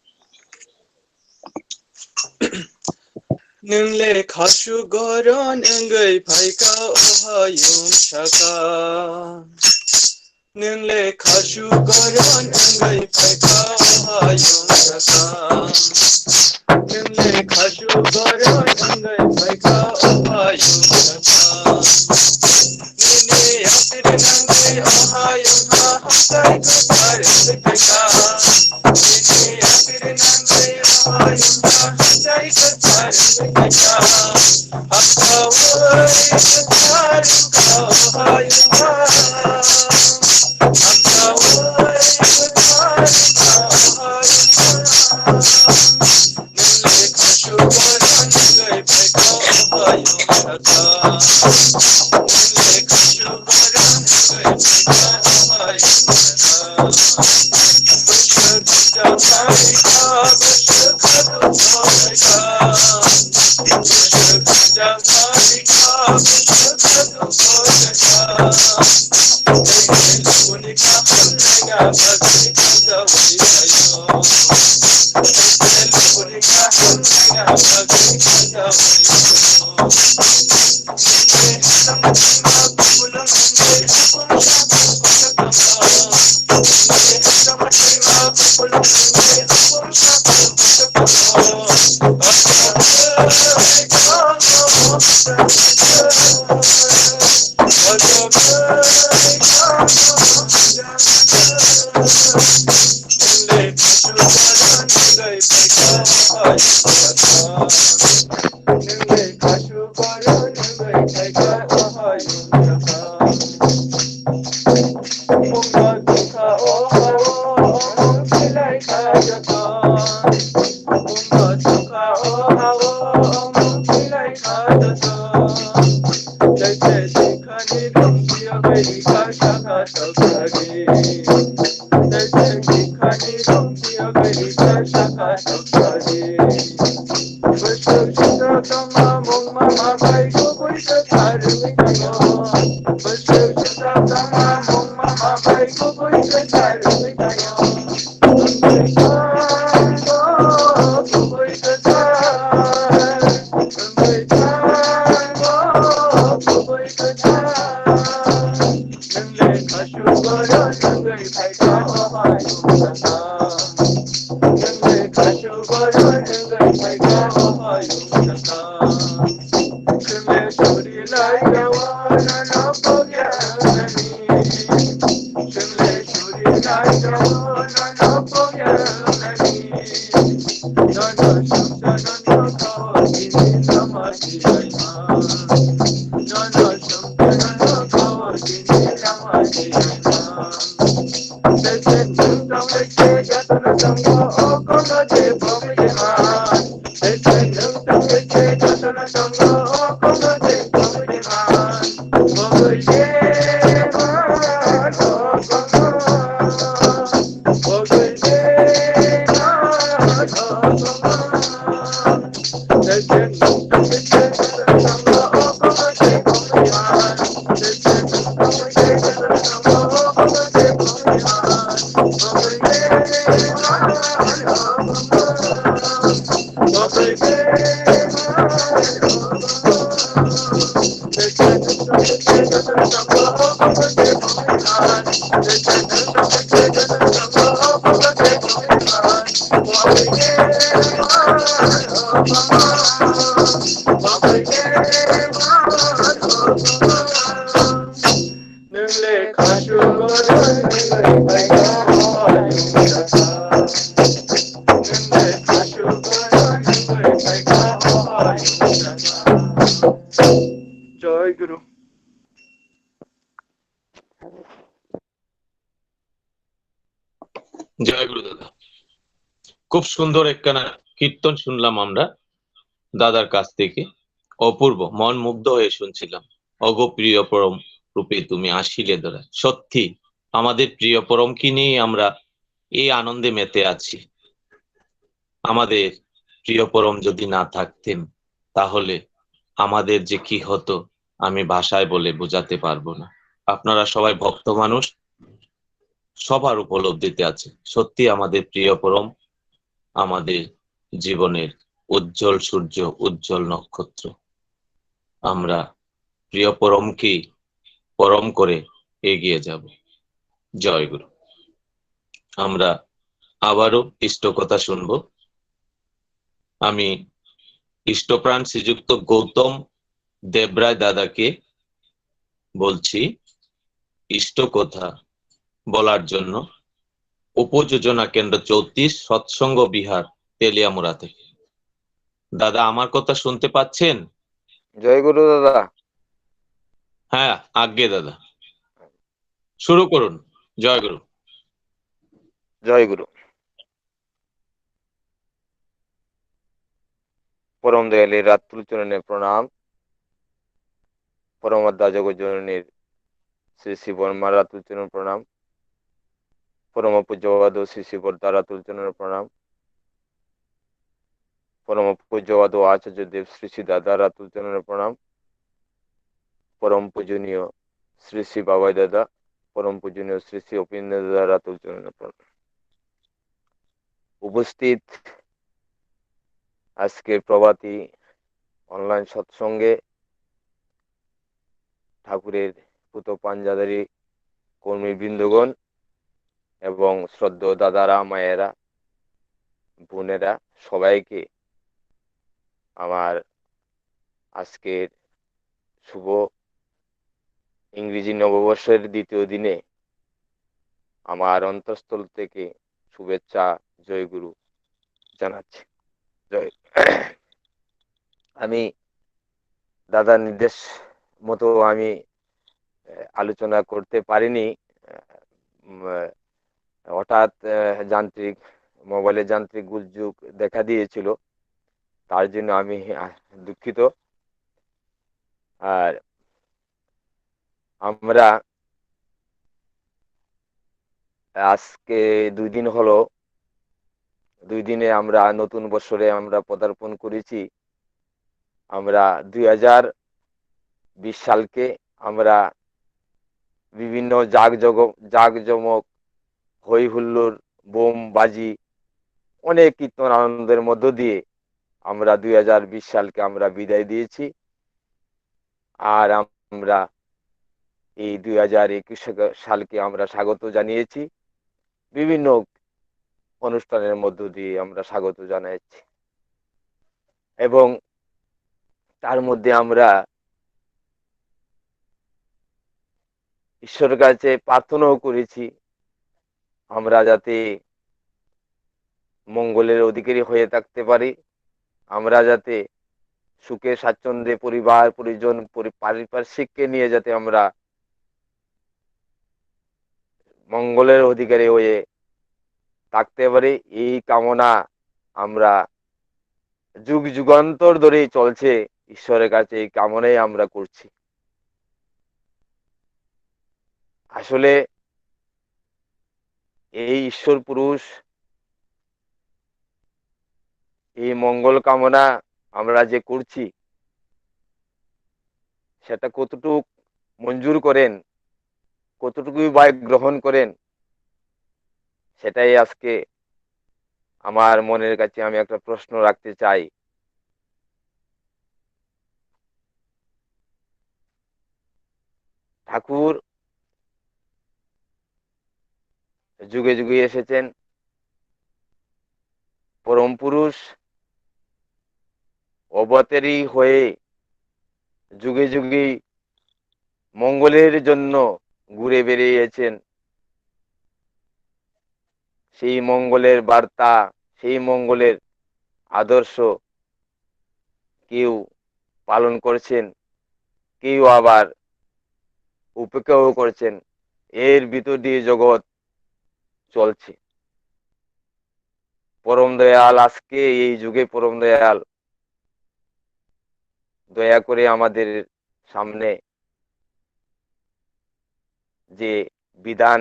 नोंले खासु गरो नोंगै फाइका अहायुं साका Nile kashu garan ngai paika ayong saka. Nile kashu garan ngai paika ayong saka. Nile yatir nangai ayong ha hamkai katar paika. Nile yatir nangai ayong ha hamkai katar paika. Akawai katar kau ayong ha. জয় গুরু দাদা। খুব সুন্দর একখানা কীর্তন শুনলাম আমরা দাদার কাছ থেকে। অপূর্ব, মন মুগ্ধ হয়ে শুনছিলাম। অগো প্রিয় পরম রূপে তুমি আসিলে ধরা। সত্যি আমাদের প্রিয় পরমকে নিয়ে আমরা এই আনন্দে মেতে আছি। আমাদের প্রিয় পরম যদি না থাকতেন তাহলে আমাদের যে কি হতো আমি ভাষায় বলে বোঝাতে পারবো না। আপনারা সবাই ভক্ত মানুষ, সবার উপলব্ধিতে আছে। সত্যি আমাদের প্রিয় পরম আমাদের জীবনের উজ্জ্বল সূর্য, উজ্জ্বল নক্ষত্র। আমরা প্রিয় পরমকে পরম করে এগিয়ে যাব। জয় গুরু। আমরা আবারও ইষ্ট কথা শুনব। আমি ইষ্টপ্রাণ শ্রীযুক্ত গৌতম দেবরায় দাদাকে বলছি ইষ্ট কথা বলার জন্য উপযোজনা কেন্দ্র 34 সৎসঙ্গ বিহার তেলিয়ামুড়া থেকে। দাদা আমার কথা শুনতে পাচ্ছেন? জয় গুরু দাদা। হ্যাঁ আজ্ঞে দাদা, শুরু করুন। জয় গুরু। জয় গুরু। পরম দয়ালের রাতুল চরণে প্রণাম। পরমাদ্যা জগৎ জননীর শ্রী শ্রী বর্মা রাতুল চরণ প্রণাম। পরম পূজ্যবাদ শ্রী শ্রী বর্দা রাতুল চরণ প্রণাম। পরম পূজ্যবাদ আচার্য দেব শ্রী শ্রী দাদা রাতুল চরণ প্রণাম। পরম পূজনীয় শ্রী শ্রী বাবাই দাদা, পরম পূজনীয় শ্রী শ্রী অপিন্দ্র দাদা রাতুল চরণ প্রণাম। উপস্থিত আজকের প্রভাতী অনলাইন সৎসঙ্গে ঠাকুরের পুত পাঞ্জাদারি কর্মী বৃন্দগণ এবং শ্রদ্ধেয় দাদারা, মায়েরা, বোনেরা, সবাইকে আমার আজকের শুভ ইংরেজি নববর্ষের দ্বিতীয় দিনে আমার অন্তঃস্থল থেকে শুভেচ্ছা, জয় গুরু জানাচ্ছি। জয়। আমি দাদার নির্দেশ মতো আমি আলোচনা করতে পারিনি। হঠাৎ মোবাইলের যান্ত্রিক দুর্যোগ দেখা দিয়েছিল, তার জন্য আমি দুঃখিত। আর আমরা আজকে 2 দিন হলো, 2 দিনে আমরা নতুন বছরে আমরা পদার্পণ করেছি। আমরা 2020 সালকে আমরা বিভিন্ন জাঁকজমক, হই হুল্লোড়, বোম বাজি, অনেক কীর্তন আনন্দের মধ্য দিয়ে আমরা 2020 সালকে আমরা বিদায় দিয়েছি। আর আমরা এই 2021 সালকে আমরা স্বাগত জানিয়েছি। বিভিন্ন অনুষ্ঠানের মধ্য দিয়ে আমরা স্বাগত জানাচ্ছি এবং তার মধ্যে আমরা ঈশ্বরের কাছে প্রার্থনাও করেছি আমরা যাতে মঙ্গলের অধিকারী হয়ে থাকতে পারি, আমরা যাতে সুখে স্বাচ্ছন্দ্যে পরিবার পরিজন পারিপার্শ্বিককে নিয়ে যাতে আমরা মঙ্গলের অধিকারী হয়ে থাকতে পারি, এই কামনা আমরা যুগ যুগান্তর ধরেই চলছে। ঈশ্বরের কাছে এই কামনাই আমরা করছি। আসলে এই ঈশ্বর পুরুষ, এই মঙ্গল কামনা আমরা যে করছি সেটা কতটুকু মঞ্জুর করেন, কতটুকুই বা গ্রহণ করেন, সেটাই আজকে আমার মনের কাছে আমি একটা প্রশ্ন রাখতে চাই। ঠাকুর যুগে যুগে এসেছেন, পরম পুরুষ অবতারী হয়ে যুগে যুগে মঙ্গলের জন্য ঘুরে বেরিয়েছেন। সেই মঙ্গলের বার্তা, সেই মঙ্গলের আদর্শ কেউ পালন করছেন, কেউ আবার উপেক্ষাও করছেন। এর ভিতর দিয়ে জগৎ চলছে। পরম দয়াল আজকে এই যুগে পরম দয়াল দয়া করে আমাদের সামনে যে বিধান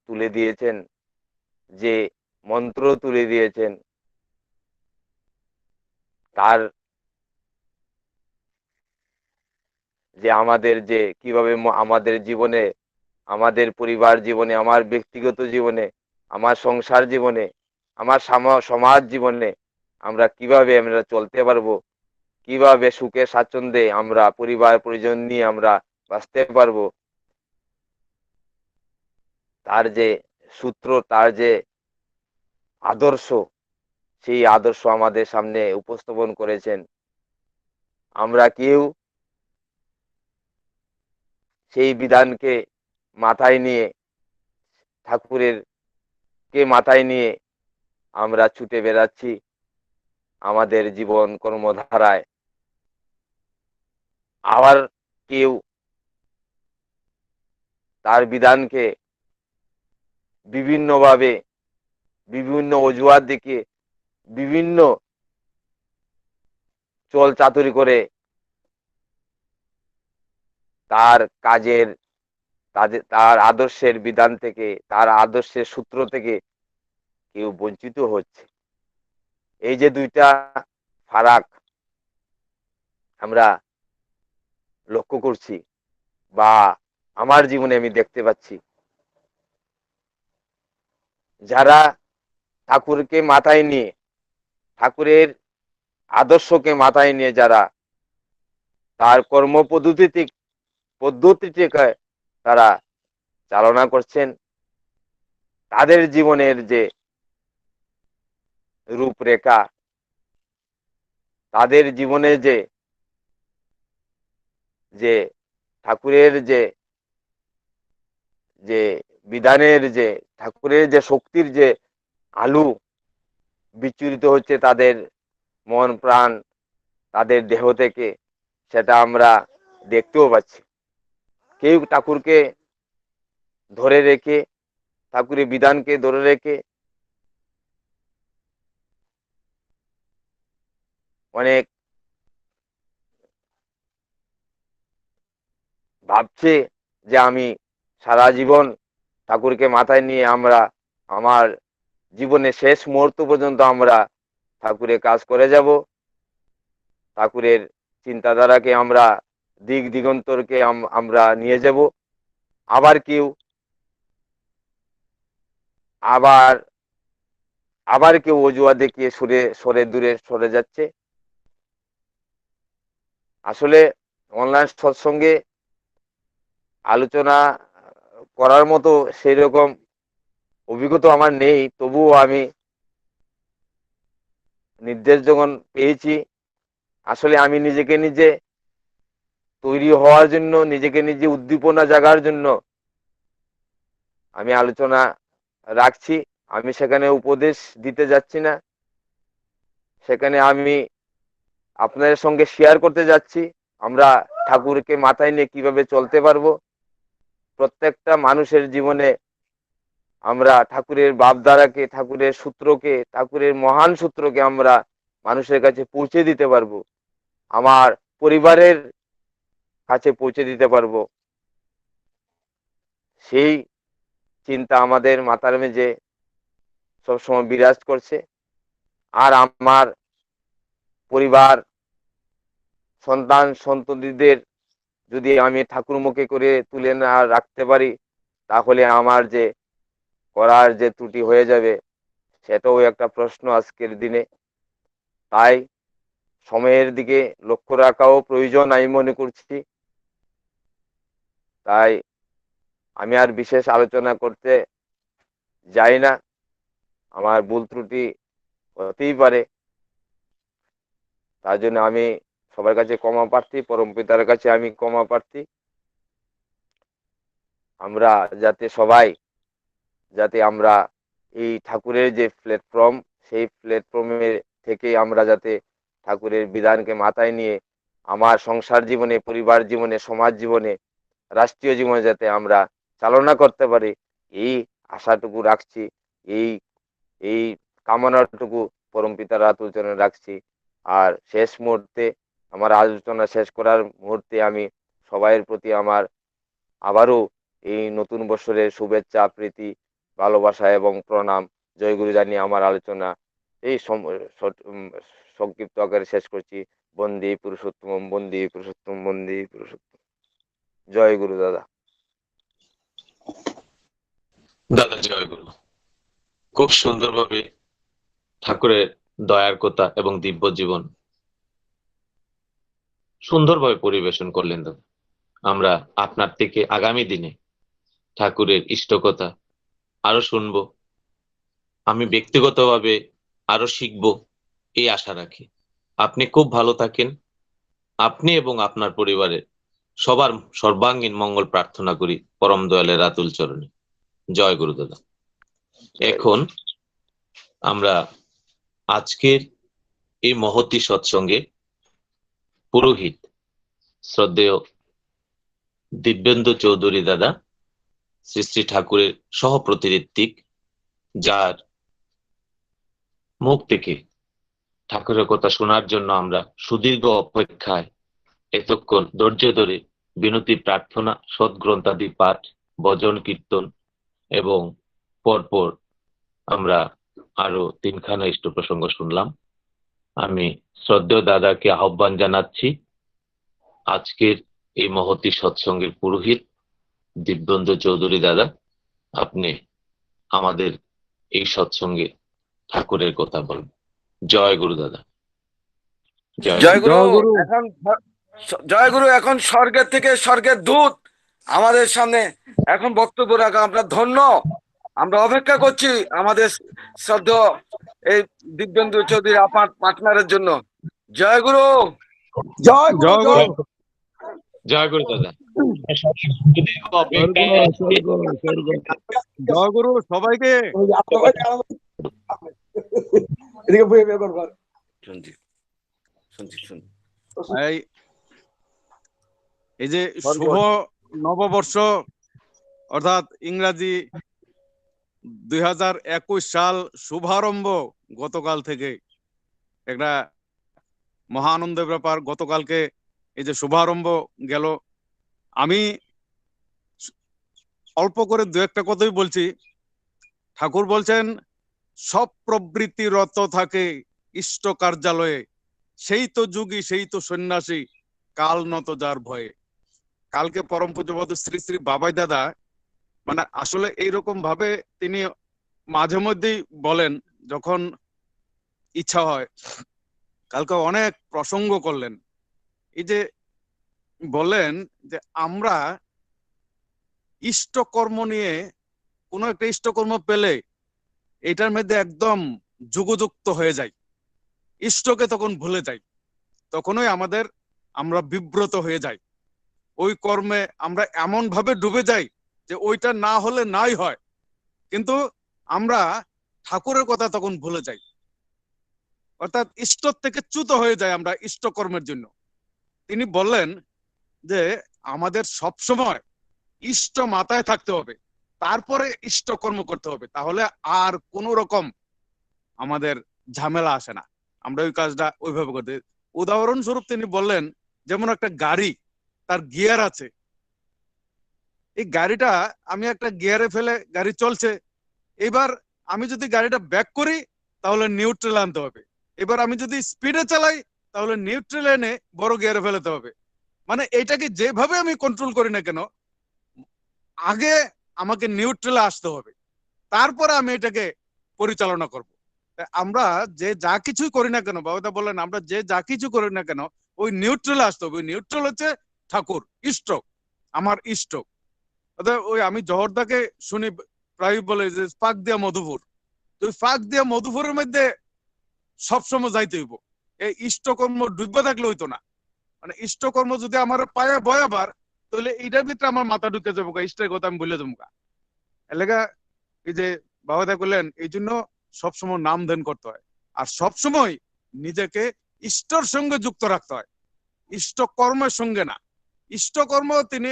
তুলে দিয়েছেন, যে মন্ত্র তুলে দিয়েছেন, তার যে আমাদের যে কিভাবে আমাদের জীবনে, আমাদের পরিবার জীবনে, আমার ব্যক্তিগত জীবনে, আমার সংসার জীবনে, আমার সমাজ জীবনে আমরা কিভাবে আমরা চলতে পারবো, কিভাবে সুখে স্বাচ্ছন্দ্যে আমরা পরিবার পরিজন নিয়ে আমরা বাঁচতে পারবো, তার যে সূত্র, তার যে আদর্শ, সেই আদর্শ আমাদের সামনে উপস্থাপন করেছেন। আমরা কেউ সেই বিধানকে মাথায় নিয়ে, ঠাকুরের কে মাথায় নিয়ে আমরা ছুটে বেড়াচ্ছি আমাদের জীবন কর্মধারায়। আবার কেউ তার বিধানকে বিভিন্নভাবে, বিভিন্ন অজুহাত দিকে, বিভিন্ন চল চাতুরি করে তার কাজের, তার আদর্শের বিধান থেকে, তার আদর্শের সূত্র থেকে কেউ বঞ্চিত হচ্ছে। এই যে দুইটা ফারাক আমরা লক্ষ্য করছি, বা আমার জীবনে আমি দেখতে পাচ্ছি। যারা ঠাকুরকে মাথায় নিয়ে, ঠাকুরের আদর্শকে মাথায় নিয়ে যারা তার পদ্ধতিটিকে তারা চালনা করছেন, তাদের জীবনের যে রূপরেখা, তাদের জীবনে যে যে ঠাকুরের যে যে বিধানের যে ঠাকুরের যে শক্তির যে আলু বিচ্ছুরিত হচ্ছে তাদের মন প্রাণ, তাদের দেহ থেকে, সেটা আমরা দেখতেও পাচ্ছি। কেউ ঠাকুরকে ধরে রেখে, ঠাকুরের বিধানকে ধরে রেখে অনেক ভাবছে যে আমি সারা জীবন ঠাকুরকে মাথায় নিয়ে আমার জীবনের শেষ মুহূর্ত পর্যন্ত আমরা ঠাকুরের কাজ করে যাব, ঠাকুরের চিন্তাধারাকে আমরা দিক দিগন্তরকে আমরা নিয়ে যাব। আবার কেউ আবার আবার কেউ অজুহাত দেখিয়ে সরে দূরে সরে যাচ্ছে। আসলে অনলাইন সৎসঙ্গে আলোচনা করার মতো সেই রকম অভিজ্ঞতা আমার নেই, তবুও আমি নির্দেশ যখন পেয়েছি, আসলে আমি নিজেকে নিজে তৈরি হওয়ার জন্য, নিজেকে নিজে উদ্দীপনা জাগার জন্য আমি আলোচনা রাখছি। আমি সেখানে উপদেশ দিতে যাচ্ছি না, সেখানে আমি আপনাদের সঙ্গে শেয়ার করতে যাচ্ছি আমরা ঠাকুরকে মাথায় নিয়ে কিভাবে চলতে পারবো। প্রত্যেকটা মানুষের জীবনে আমরা ঠাকুরের ভাবধারাকে, ঠাকুরের সূত্রকে, ঠাকুরের মহান সূত্রকে আমরা মানুষের কাছে পৌঁছে দিতে পারবো, আমার পরিবারের কাছে পৌঁছে দিতে পারবো। সেই চিন্তা আমাদের মাথার মেঝে সবসময় বিরাজ করছে। আর আমার পরিবার, সন্তান সন্ততিদের যদি আমি ঠাকুরমুখী করে তুলে না রাখতে পারি, তাহলে আমার যে করার যে ত্রুটি হয়ে যাবে, সেটাও একটা প্রশ্ন আজকের দিনে। তাই সময়ের দিকে লক্ষ্য রাখাও প্রয়োজন আমি মনে করছি। তাই আমি আর বিশেষ আলোচনা করতে যাই না, আমার ভুল ত্রুটি হতেই পারে। তার জন্য আমি সবার কাছে ক্ষমা প্রার্থী, পরম পিতার কাছে আমি ক্ষমা প্রার্থী। আমরা যাতে আমরা এই ঠাকুরের যে প্ল্যাটফর্ম, সেই প্ল্যাটফর্মে থেকে আমরা যাতে ঠাকুরের বিধানকে মাথায় নিয়ে আমার সংসার জীবনে, পরিবার জীবনে, সমাজ জীবনে, রাষ্ট্রীয় জীবনে যাতে আমরা চালনা করতে পারি, এই আশাটুকু রাখছি, এই এই কামনাটুকু পরম পিতার আতুলচরণে রাখছি। আর শেষ মুহূর্তে, আমার আলোচনা শেষ করার মুহূর্তে আমি সবাইয়ের প্রতি আমার আবারও এই নতুন বছরের শুভেচ্ছা, প্রীতি, ভালোবাসা এবং প্রণাম, জয়গুরু জানিয়ে আমার আলোচনা এই সংক্ষিপ্ত আকারে শেষ করছি। বন্দে পুরুষোত্তম, বন্দে পুরুষোত্তম, বন্দে পুরুষোত্তম। জয় গুরু দাদা। দাদা জয় গুরু। খুব সুন্দরভাবে ঠাকুরের দয়ার কথা এবং দিব্য জীবন সুন্দরভাবে পরিবেশন করলেন দাদা। আমরা আপনার থেকে আগামী দিনে ঠাকুরের ইষ্টকথা আরো শুনবো, আমি ব্যক্তিগতভাবে আরো শিখবো, এই আশা রাখি। আপনি খুব ভালো থাকেন। আপনি এবং আপনার পরিবারের সবার সর্বাঙ্গীন মঙ্গল প্রার্থনা করি পরম দয়ালের আতুল চরণে। জয় গুরু দাদা। এখন আমরা আজকের এই মহতী সৎসঙ্গে পুরোহিত শ্রদ্ধেয় দিব্যেন্দু চৌধুরী দাদা, শ্রী শ্রী ঠাকুরের সহপ্রতিনিধিক, যার মুখ থেকে ঠাকুরের কথা শোনার জন্য আমরা সুদীর্ঘ অপেক্ষায় এতক্ষণ ধৈর্য ধরে বিনতি প্রার্থনা, সৎগ্রন্থাদি পাঠ, ভজন কীর্তন এবং পরপর আমরা আরো 3খানা ইষ্ট প্রসঙ্গ শুনলাম। আমি শ্রদ্ধেয় দাদাকে আহ্বান জানাচ্ছি আজকের এই মহতী সৎসঙ্গের পুরোহিত দিব্যেন্দু চৌধুরী দাদা, আপনি আমাদের এই সৎসঙ্গে ঠাকুরের কথা বলবেন। জয় গুরু দাদা। জয় গুরু। এখন জয় গুরু। এখন স্বর্গের থেকে স্বর্গের দূত আমাদের সামনে এখন বক্তব্য রাখা আমরা ধন্য। আমরা অপেক্ষা করছি আমাদের শ্রদ্ধেয় এই দিব্যেন্দু চৌধুরী আপনার পার্টনারের জন্য। জয় গুরু। জয় গুরু। জয় গুরু দাদা। জয় গুরু সবাইকে। এই যে শুভ নববর্ষ অর্থাৎ ইংরাজি 2021 সাল শুভারম্ভ গতকাল থেকে একটা মহা আনন্দের ব্যাপার। গতকালকে এই যে শুভারম্ভ গেল, আমি অল্প করে 2-1টা কথাই বলছি। ঠাকুর বলছেন সব প্রবৃত্তি রত থাকে ইষ্ট কার্যালয়ে, সেই তো যোগী সেই তো সন্ন্যাসী, কাল নত যার ভয়ে। কালকে পরম পূজ্যপাদ শ্রী শ্রী বাবাই দাদা মানে আসলে এইরকম ভাবে তিনি মাঝে মধ্যেই বলেন যখন ইচ্ছা হয়। কালকে অনেক প্রসঙ্গ করলেন, এই যে বললেন যে আমরা ইষ্টকর্ম নিয়ে কোনো একটা ইষ্টকর্ম পেলে এটার মধ্যে একদম যুগযুক্ত হয়ে যায়, ইষ্টকে তখন ভুলে যাই, তখনই আমরা বিব্রত হয়ে যাই। ওই কর্মে আমরা এমন ভাবে ডুবে যাই যে ওইটা না হলে নাই হয়, কিন্তু আমরা ঠাকুরের কথা তখন ভুলে যাই, অর্থাৎ ইষ্ট থেকে চ্যুত হয়ে যায় আমরা ইষ্টকর্মের জন্য। তিনি বললেন যে আমাদের সব সময় ইষ্ট মাথায় থাকতে হবে, তারপরে ইষ্টকর্ম করতে হবে, তাহলে আর কোন রকম আমাদের ঝামেলা আসে না, আমরা ওই কাজটা ওইভাবে করতে। উদাহরণস্বরূপ তিনি বললেন যেমন একটা গাড়ি, তার গিয়ার আছে, এই গাড়িটা আমি একটা গিয়ারে ফেলে গাড়ি চলছে, এবার আমি যদি গাড়িটা ব্যাক করি তাহলে নিউট্রাল আনতে হবে, এবার আমি যদি স্পিডে চালাই তাহলে নিউট্রাল এনে বড় গিয়ারে ফেলতে হবে। মানে এইটাকে যেভাবে আমি কন্ট্রোল করি না কেন, আগে আমাকে নিউট্রালে আসতে হবে, তারপরে আমি এটাকে পরিচালনা করব। আমরা যে যা কিছুই করি না কেন, বাবাদা বলেন আমরা যে যা কিছু করি না কেন ওই নিউট্রালে আসতে হবে। ওই নিউট্রাল হচ্ছে ঠাকুর, ইষ্ট, আমার ইষ্ট। ওই আমি জহরদাকে শুনি প্রায় বলে যে ফাঁক দিয়া মধুপুর, তো ওই ফাঁক দিয়া মধুপুরের মধ্যে সবসময় যাইতে হইব, এই ইষ্টকর্ম ডুববে থাকলে হইতো না। মানে ইষ্টকর্ম যদি আমার পায়ে বয়াবার তাহলে এইটার ভিতরে আমার মাথা ঢুকে যাবো, ইষ্টের কথা আমি ভুলে যাবো। এলাকা এই যে বাবাদা করলেন এই জন্য সবসময় নাম ধ্যান করতে হয়, আর সবসময় নিজেকে ইষ্টর সঙ্গে যুক্ত রাখতে হয়, ইষ্টকর্মের সঙ্গে না। ইষ্টকর্ম তিনি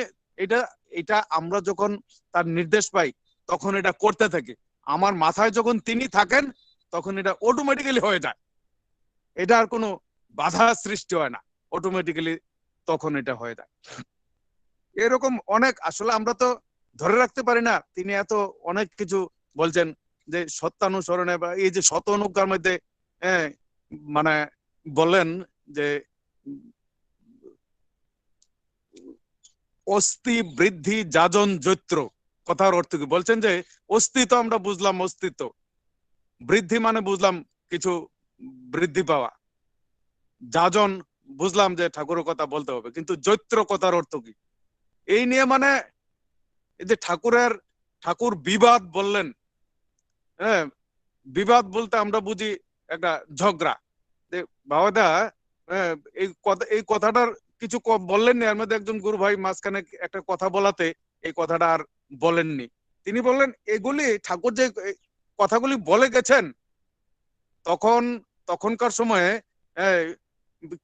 এটা আমরা যখন তার নির্দেশ পাই তখন এটা করতে থাকি, আমার মাথায় যখন তিনি থাকেন তখন এটা অটোমেটিক্যালি হয়ে যায়, এটা আর কোনো বাধা সৃষ্টি হয় না, অটোমেটিক্যালি তখন এটা হয়ে যায়। এরকম অনেক আসলে আমরা তো ধরে রাখতে পারি না, তিনি এত অনেক কিছু বলছেন যে সত্যানুসরণে বা এই যে শত অনুজ্ঞার মধ্যে মানে বললেন যে অস্থি বৃদ্ধি যাজন জৈত্র, কথার অর্থ কি বলছেন যে অস্তিত্ব আমরা বুঝলাম, অস্তিত্ব বৃদ্ধি মানে বুঝলাম কিছু বৃদ্ধি পাওয়া, যাজন বুঝলাম যে ঠাকুরের কথা বলতে হবে, কিন্তু জৈত্র কথার অর্থ কি? এই নিয়ে মানে এই যে ঠাকুর বিবাদ বললেন, হ্যাঁ, বিবাদ বলতে আমরা বুঝি একটা ঝগড়া। বাবাদা এই কথাটার কিছু বললেননি, এর মধ্যে একজন গুরু ভাই মাঝখানে একটা কথা বলাতে এই কথাটা আর বলেননি। তিনি বললেন এগুলি ঠাকুর যে কথাগুলি বলে গেছেন তখনকার সময়ে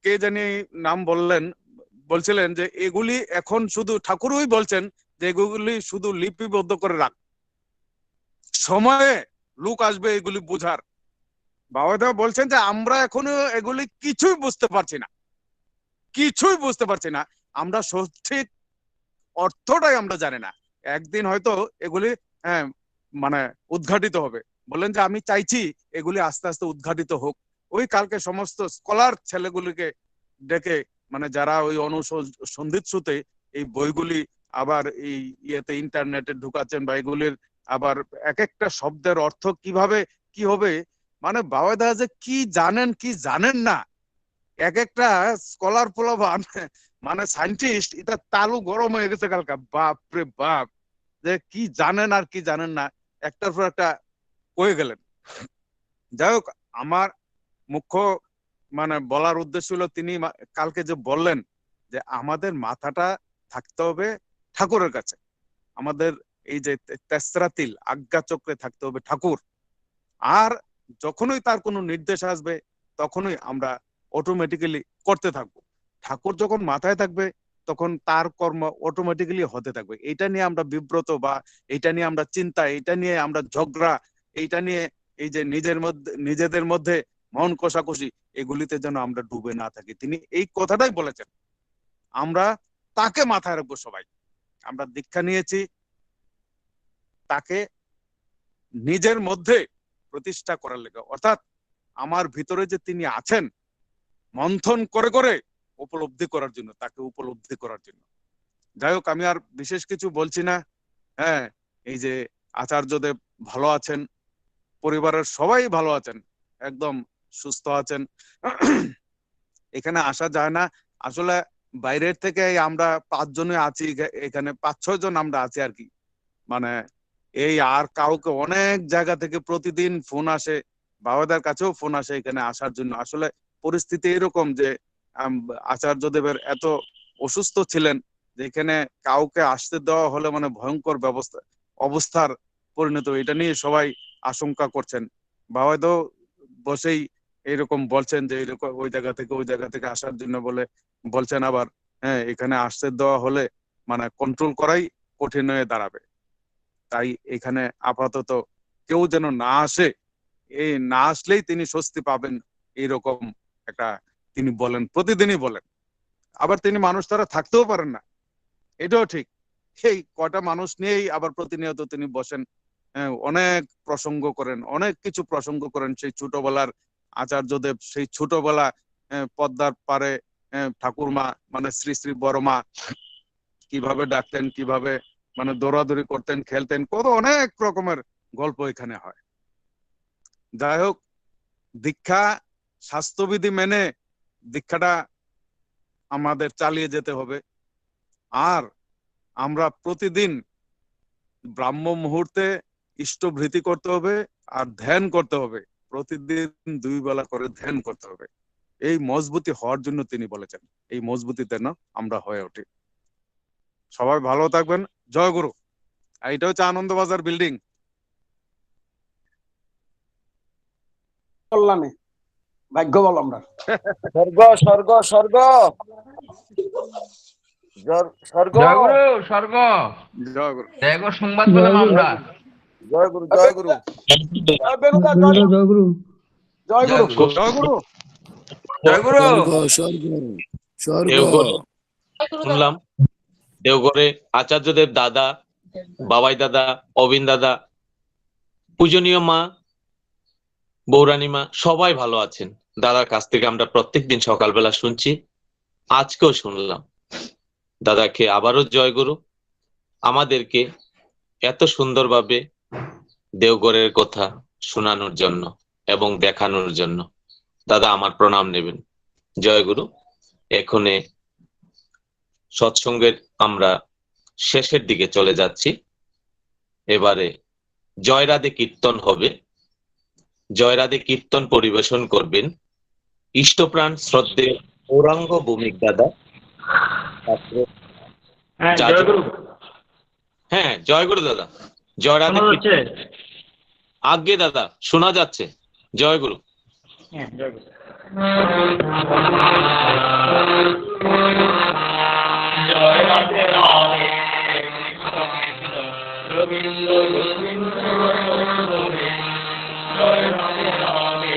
কে জানি নাম বলছিলেন যে এগুলি এখন শুধু ঠাকুরই বলছেন যে এগুলি শুধু লিপিবদ্ধ করে রাখ, সময়ে লোক আসবে এগুলি বুঝার। বাবাদেব বলছেন যে আমরা এখনো এগুলি কিছুই বুঝতে পারছি না, আমরা সঠিক অর্থটাই আমরা জানি না। একদিন হয়তো এগুলি মানে উদ্ঘাটিত হবে। বলেন যে আমি চাইছি এগুলি আস্তে আস্তে উদ্ঘাটিত হোক। ওই কালকে সমস্ত স্কলার ছেলেগুলিকে ডেকে, মানে যারা ওই অনুসন্ধিৎসুতে এই বইগুলি আবার এই ইয়েতে ইন্টারনেটে ঢুকাচ্ছেন বা এগুলির আবার এক একটা শব্দের অর্থ কিভাবে কি হবে, মানে বাবাদা যে কি জানেন না, এক একটা স্কলার পোলাভান মানে সায়েন্টিস্ট এটা তালু গরম হয়ে গেছে কালকা। বাপ রে বাপ, যে কি জানেন আর কি জানেন না একটার পর একটা কয়ে গেলেন। যাই হোক, আমার মুখ্য মানে বলার উদ্দেশ্য হলো তিনি কালকে যে বললেন যে আমাদের মাথাটা থাকতে হবে ঠাকুরের কাছে, আমাদের এই যে তেসরা তিল আজ্ঞা চক্রে থাকতে হবে ঠাকুর। আর যখনই তার কোনো নির্দেশ আসবে তখনই আমরা অটোমেটিক্যালি করতে থাকবো। ঠাকুর যখন মাথায় থাকবে তখন তার কর্ম অটোমেটিক্যালি হতে থাকবে। এটা নিয়ে আমরা বিব্রত বা এটা নিয়ে আমরা চিন্তা, এটা নিয়ে আমরা ঝগড়া, এইটা নিয়ে এই যে নিজেদের মধ্যে মন কষাকষি, এগুলিতে যেন আমরা ডুবে না থাকি। তিনি এই কথাটাই বলেছেন, আমরা তাকে মাথায় রাখবো। সবাই আমরা দীক্ষা নিয়েছি, তাকে নিজের মধ্যে প্রতিষ্ঠা করার লেগে, অর্থাৎ আমার ভিতরে যে তিনি আছেন মন্থন করে করে উপলব্ধি করার জন্য, তাকে উপলব্ধি করার জন্য। যাই হোক, আমি আর বিশেষ কিছু বলছি না। হ্যাঁ, এই যে আচার্যদেব ভালো আছেন, পরিবারের সবাই ভালো আছেন, একদম সুস্থ আছেন। এখানে আসা যায় না আসলে, বাইরের থেকে আমরা 5 জনে আছি এখানে, 5-6 জন আমরা আছি আর কি। মানে এই আর কাউকে অনেক জায়গা থেকে প্রতিদিন ফোন আসে, বাবাদের কাছেও ফোন আসে এখানে আসার জন্য। আসলে পরিস্থিতি এরকম যে আচার্যদেবের এত অসুস্থ ছিলেন যে এখানে কাউকে আসতে দেওয়া হলে মানে ভয়ঙ্কর অবস্থার পরিণত। এটা নিয়ে সবাই আশঙ্কা করছেন। বাবাদেও বসেই এরকম বলছেন যে এরকম ওই জায়গা থেকে আসার জন্য বলছেন। আবার হ্যাঁ, এখানে আসতে দেওয়া হলে মানে কন্ট্রোল করাই কঠিন হয়ে দাঁড়াবে। তাই এখানে আপাতত কেউ যেন না আসে, এই না আসলেই তিনি স্বস্তি পাবেন, এইরকম একটা তিনি বলেন, প্রতিদিনই বলেন। আবার তিনি মানুষ তারা থাকতেও পারেন না, এটাও ঠিক। এই কটা মানুষ নিয়েই আবার প্রতিনিয়ত তিনি বসেন, অনেক প্রসঙ্গ করেন, অনেক কিছু প্রসঙ্গ করেন। সেই ছোটবেলার আচার্যদেব, সেই ছোটবেলা পদ্মার পারে ঠাকুরমা মানে শ্রী শ্রী বড়মা কিভাবে ডাকতেন, কিভাবে মানে দৌড়াদৌড়ি করতেন, খেলতেন, কত অনেক রকমের গল্প এখানে হয়। যাই হোক, দীক্ষা স্বাস্থ্যবিধি মেনে দীক্ষাটা আমাদের চালিয়ে যেতে হবে। আর আমরা প্রতিদিন ব্রাহ্ম মুহূর্তে ইষ্টভৃতি করতে হবে আর ধ্যান করতে হবে, প্রতিদিন 2 বেলা করে ধ্যান করতে হবে। এই মজবুতি হওয়ার জন্য তিনি বলেছেন, এই মজবুতি যেন আমরা হয়ে উঠি। সবাই ভালো থাকবেন, জয় গুরু। আর এটা হচ্ছে আনন্দবাজার বিল্ডিং। কল্যাণে ভাগ্য বল আমরা স্বর্গ স্বর্গ স্বর্গ স্বর্গ জয় গুরু, স্বর্গ জয় গুরু। জয় গুরু সংবাদ পেলাম আমরা। জয় গুরু জয় গুরু বেনুদা জয় গুরু জয় গুরু জয় গুরু। জয় গুরু। দেওঘরে শুনলাম, দেওঘরে আচার্যদেব দাদা, বাবাই দাদা, অবিন দাদা, পূজনীয় মা, বৌরানী মা সবাই ভালো আছেন। দাদার কাছ থেকে আমরা প্রত্যেকদিন সকালবেলা শুনছি, আজকেও শুনলাম। দাদাকে আবারও জয় গুরু, আমাদেরকে এত সুন্দরভাবে দেওঘরের কথা শোনানোর জন্য এবং দেখানোর জন্য। দাদা আমার প্রণাম নেবেন, জয় গুরু। এখানে সৎসঙ্গের আমরা শেষের দিকে চলে যাচ্ছি। এবারে জয় রাধে কীর্তন হবে। জয়রাধে কীর্তন পরিবেশন করবেন ইষ্টপ্রাণ শ্রদ্ধেয় গৌরাঙ্গ ভৌমিক দাদা। হ্যাঁ, জয়গুরু দাদা। জয়রাধে আজ্ঞে দাদা, শোনা যাচ্ছে। জয়গুরু। জয় রাধে রাধে জয় রাধে রাধে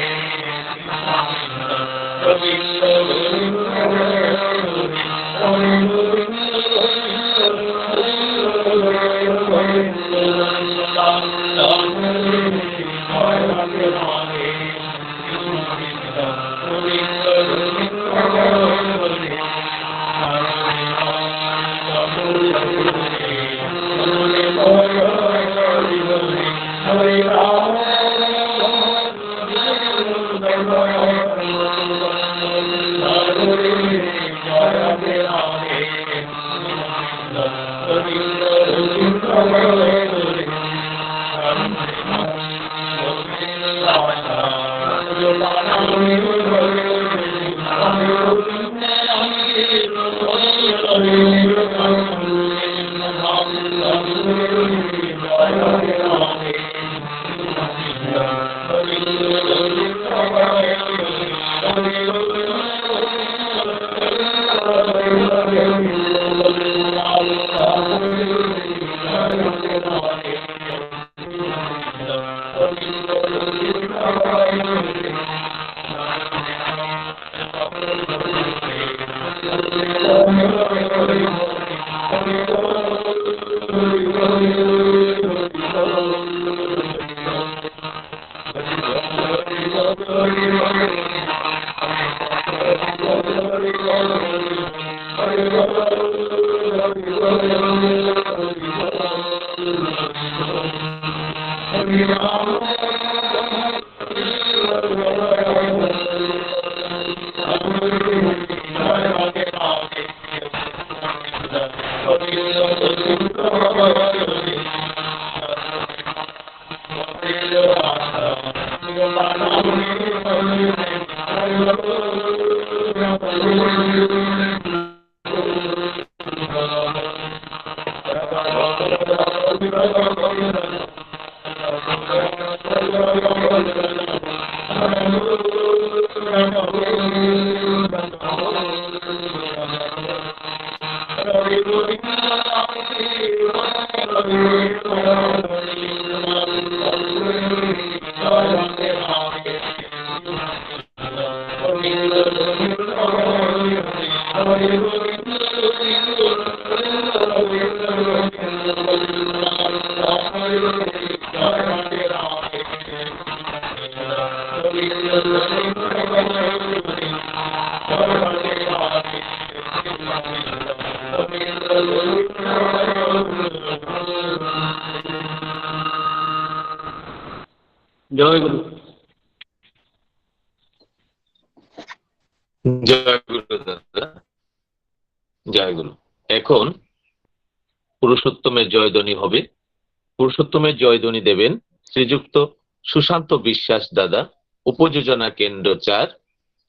জয়গুরু। জয়গুরু দাদা, জয়গুরু। এখন পুরুষোত্তমের জয়ধ্বনি হবে। পুরুষোত্তমের জয়ধ্বনি দেবেন শ্রীযুক্ত সুশান্ত বিশ্বাস দাদা, উপযোজনা কেন্দ্র 4,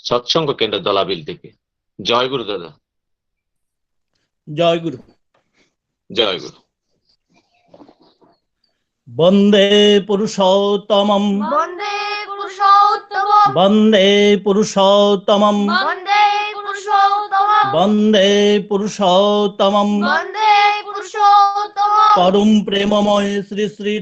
সৎসঙ্গ কেন্দ্র দলাবিল থেকে। জয়গুরু দাদা। জয়গুরু। জয়গুরু। বন্দে পুরুষোত্তমম বন্দে পুরুষোত্তমম বন্দে পুরুষোত্তমম বন্দে পুরুষোত্তমম বন্দে পুরুষোত্তমম বন্দে পুরুষোত্তমম পরম প্রেমময় শ্রী শ্রী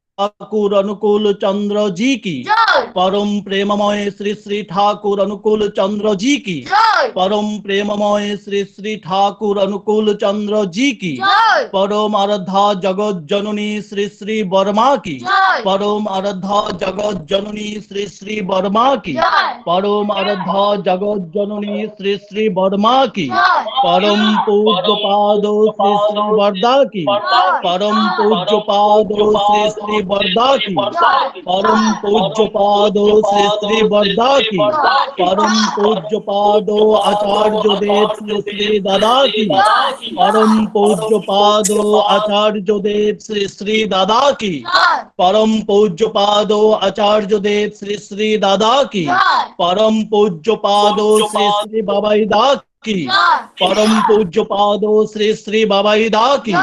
ঠাকুর অনুকূল চন্দ্র জি কি জয় परम प्रेममय श्री श्री ठाकुर अनुकूल चंद्र जी की जय परम प्रेममय श्री श्री ठाकुर अनुकूल चंद्र जी की जय परम आराध्या जगत जननी श्री श्री वर्मा की जय परम आराध्या जगत जननी श्री श्री वर्मा की जय परम आराध्या जगत जननी श्री श्री वर्मा की जय परम पूज्य पादो श्री श्री वर्दा की परम पूज्य पादो श्री श्री वर्दा की परम पूज्य পাদ শ্রী শ্রী বর্দা কি, পরম পূজ্য পাদ আচার্য দেব শ্রী শ্রী দাদা কি, পরম পূজ্য পাদ আচার্য দেব শ্রী শ্রী দাদা কি, পরম পূজ্য পাদ আচার্য দেব শ্রী শ্রী দাদা কি, পরম পূজ্য পাদ শ্রী শ্রী বাবাই দা কি, পরম পূজ্য পাদ শ্রী শ্রী বাবাই দা কি,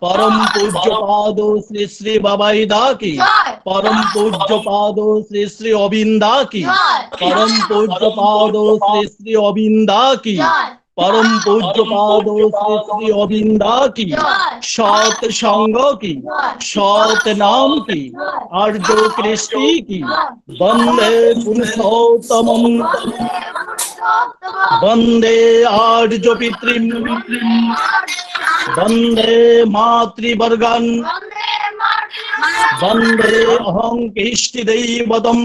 পরম পূজ্য পাদ শ্রী শ্রী বাবাই দা কি, পরম পূজ্য পাদ শ্রী শ্রী অবিন্দা কি, পরম পূজ্য পাদ শ্রী শ্রী অবিন্দা কি, পরম পূজ্য পাদ শ্রী শ্রী অবিন্দা কি, সৎ সঙ্গ কি, সৎ নাম কি, আর্য কৃষ্টি কি, বন্দে পুরুষোত্তমম, বন্দে আর্য পিতৃম, বন্দে মাতৃবর্গান, বন্দে অহং কৃষ্টি দৈবতম,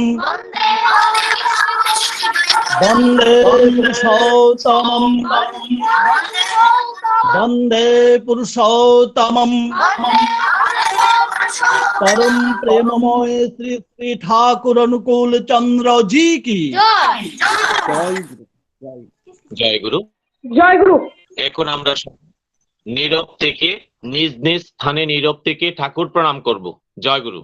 বন্দে পুরুষোত্তমম, বন্দে পুরুষোত্তমম। परम प्रेममय श्री श्री ठाकुर अनुकूल चंद्र जी की জয় গুরু। জয় গুরু। এখন আমরা নীরব থেকে নিজ নিজ স্থানে নীরব থেকে ঠাকুর প্রণাম করব। জয় গুরু।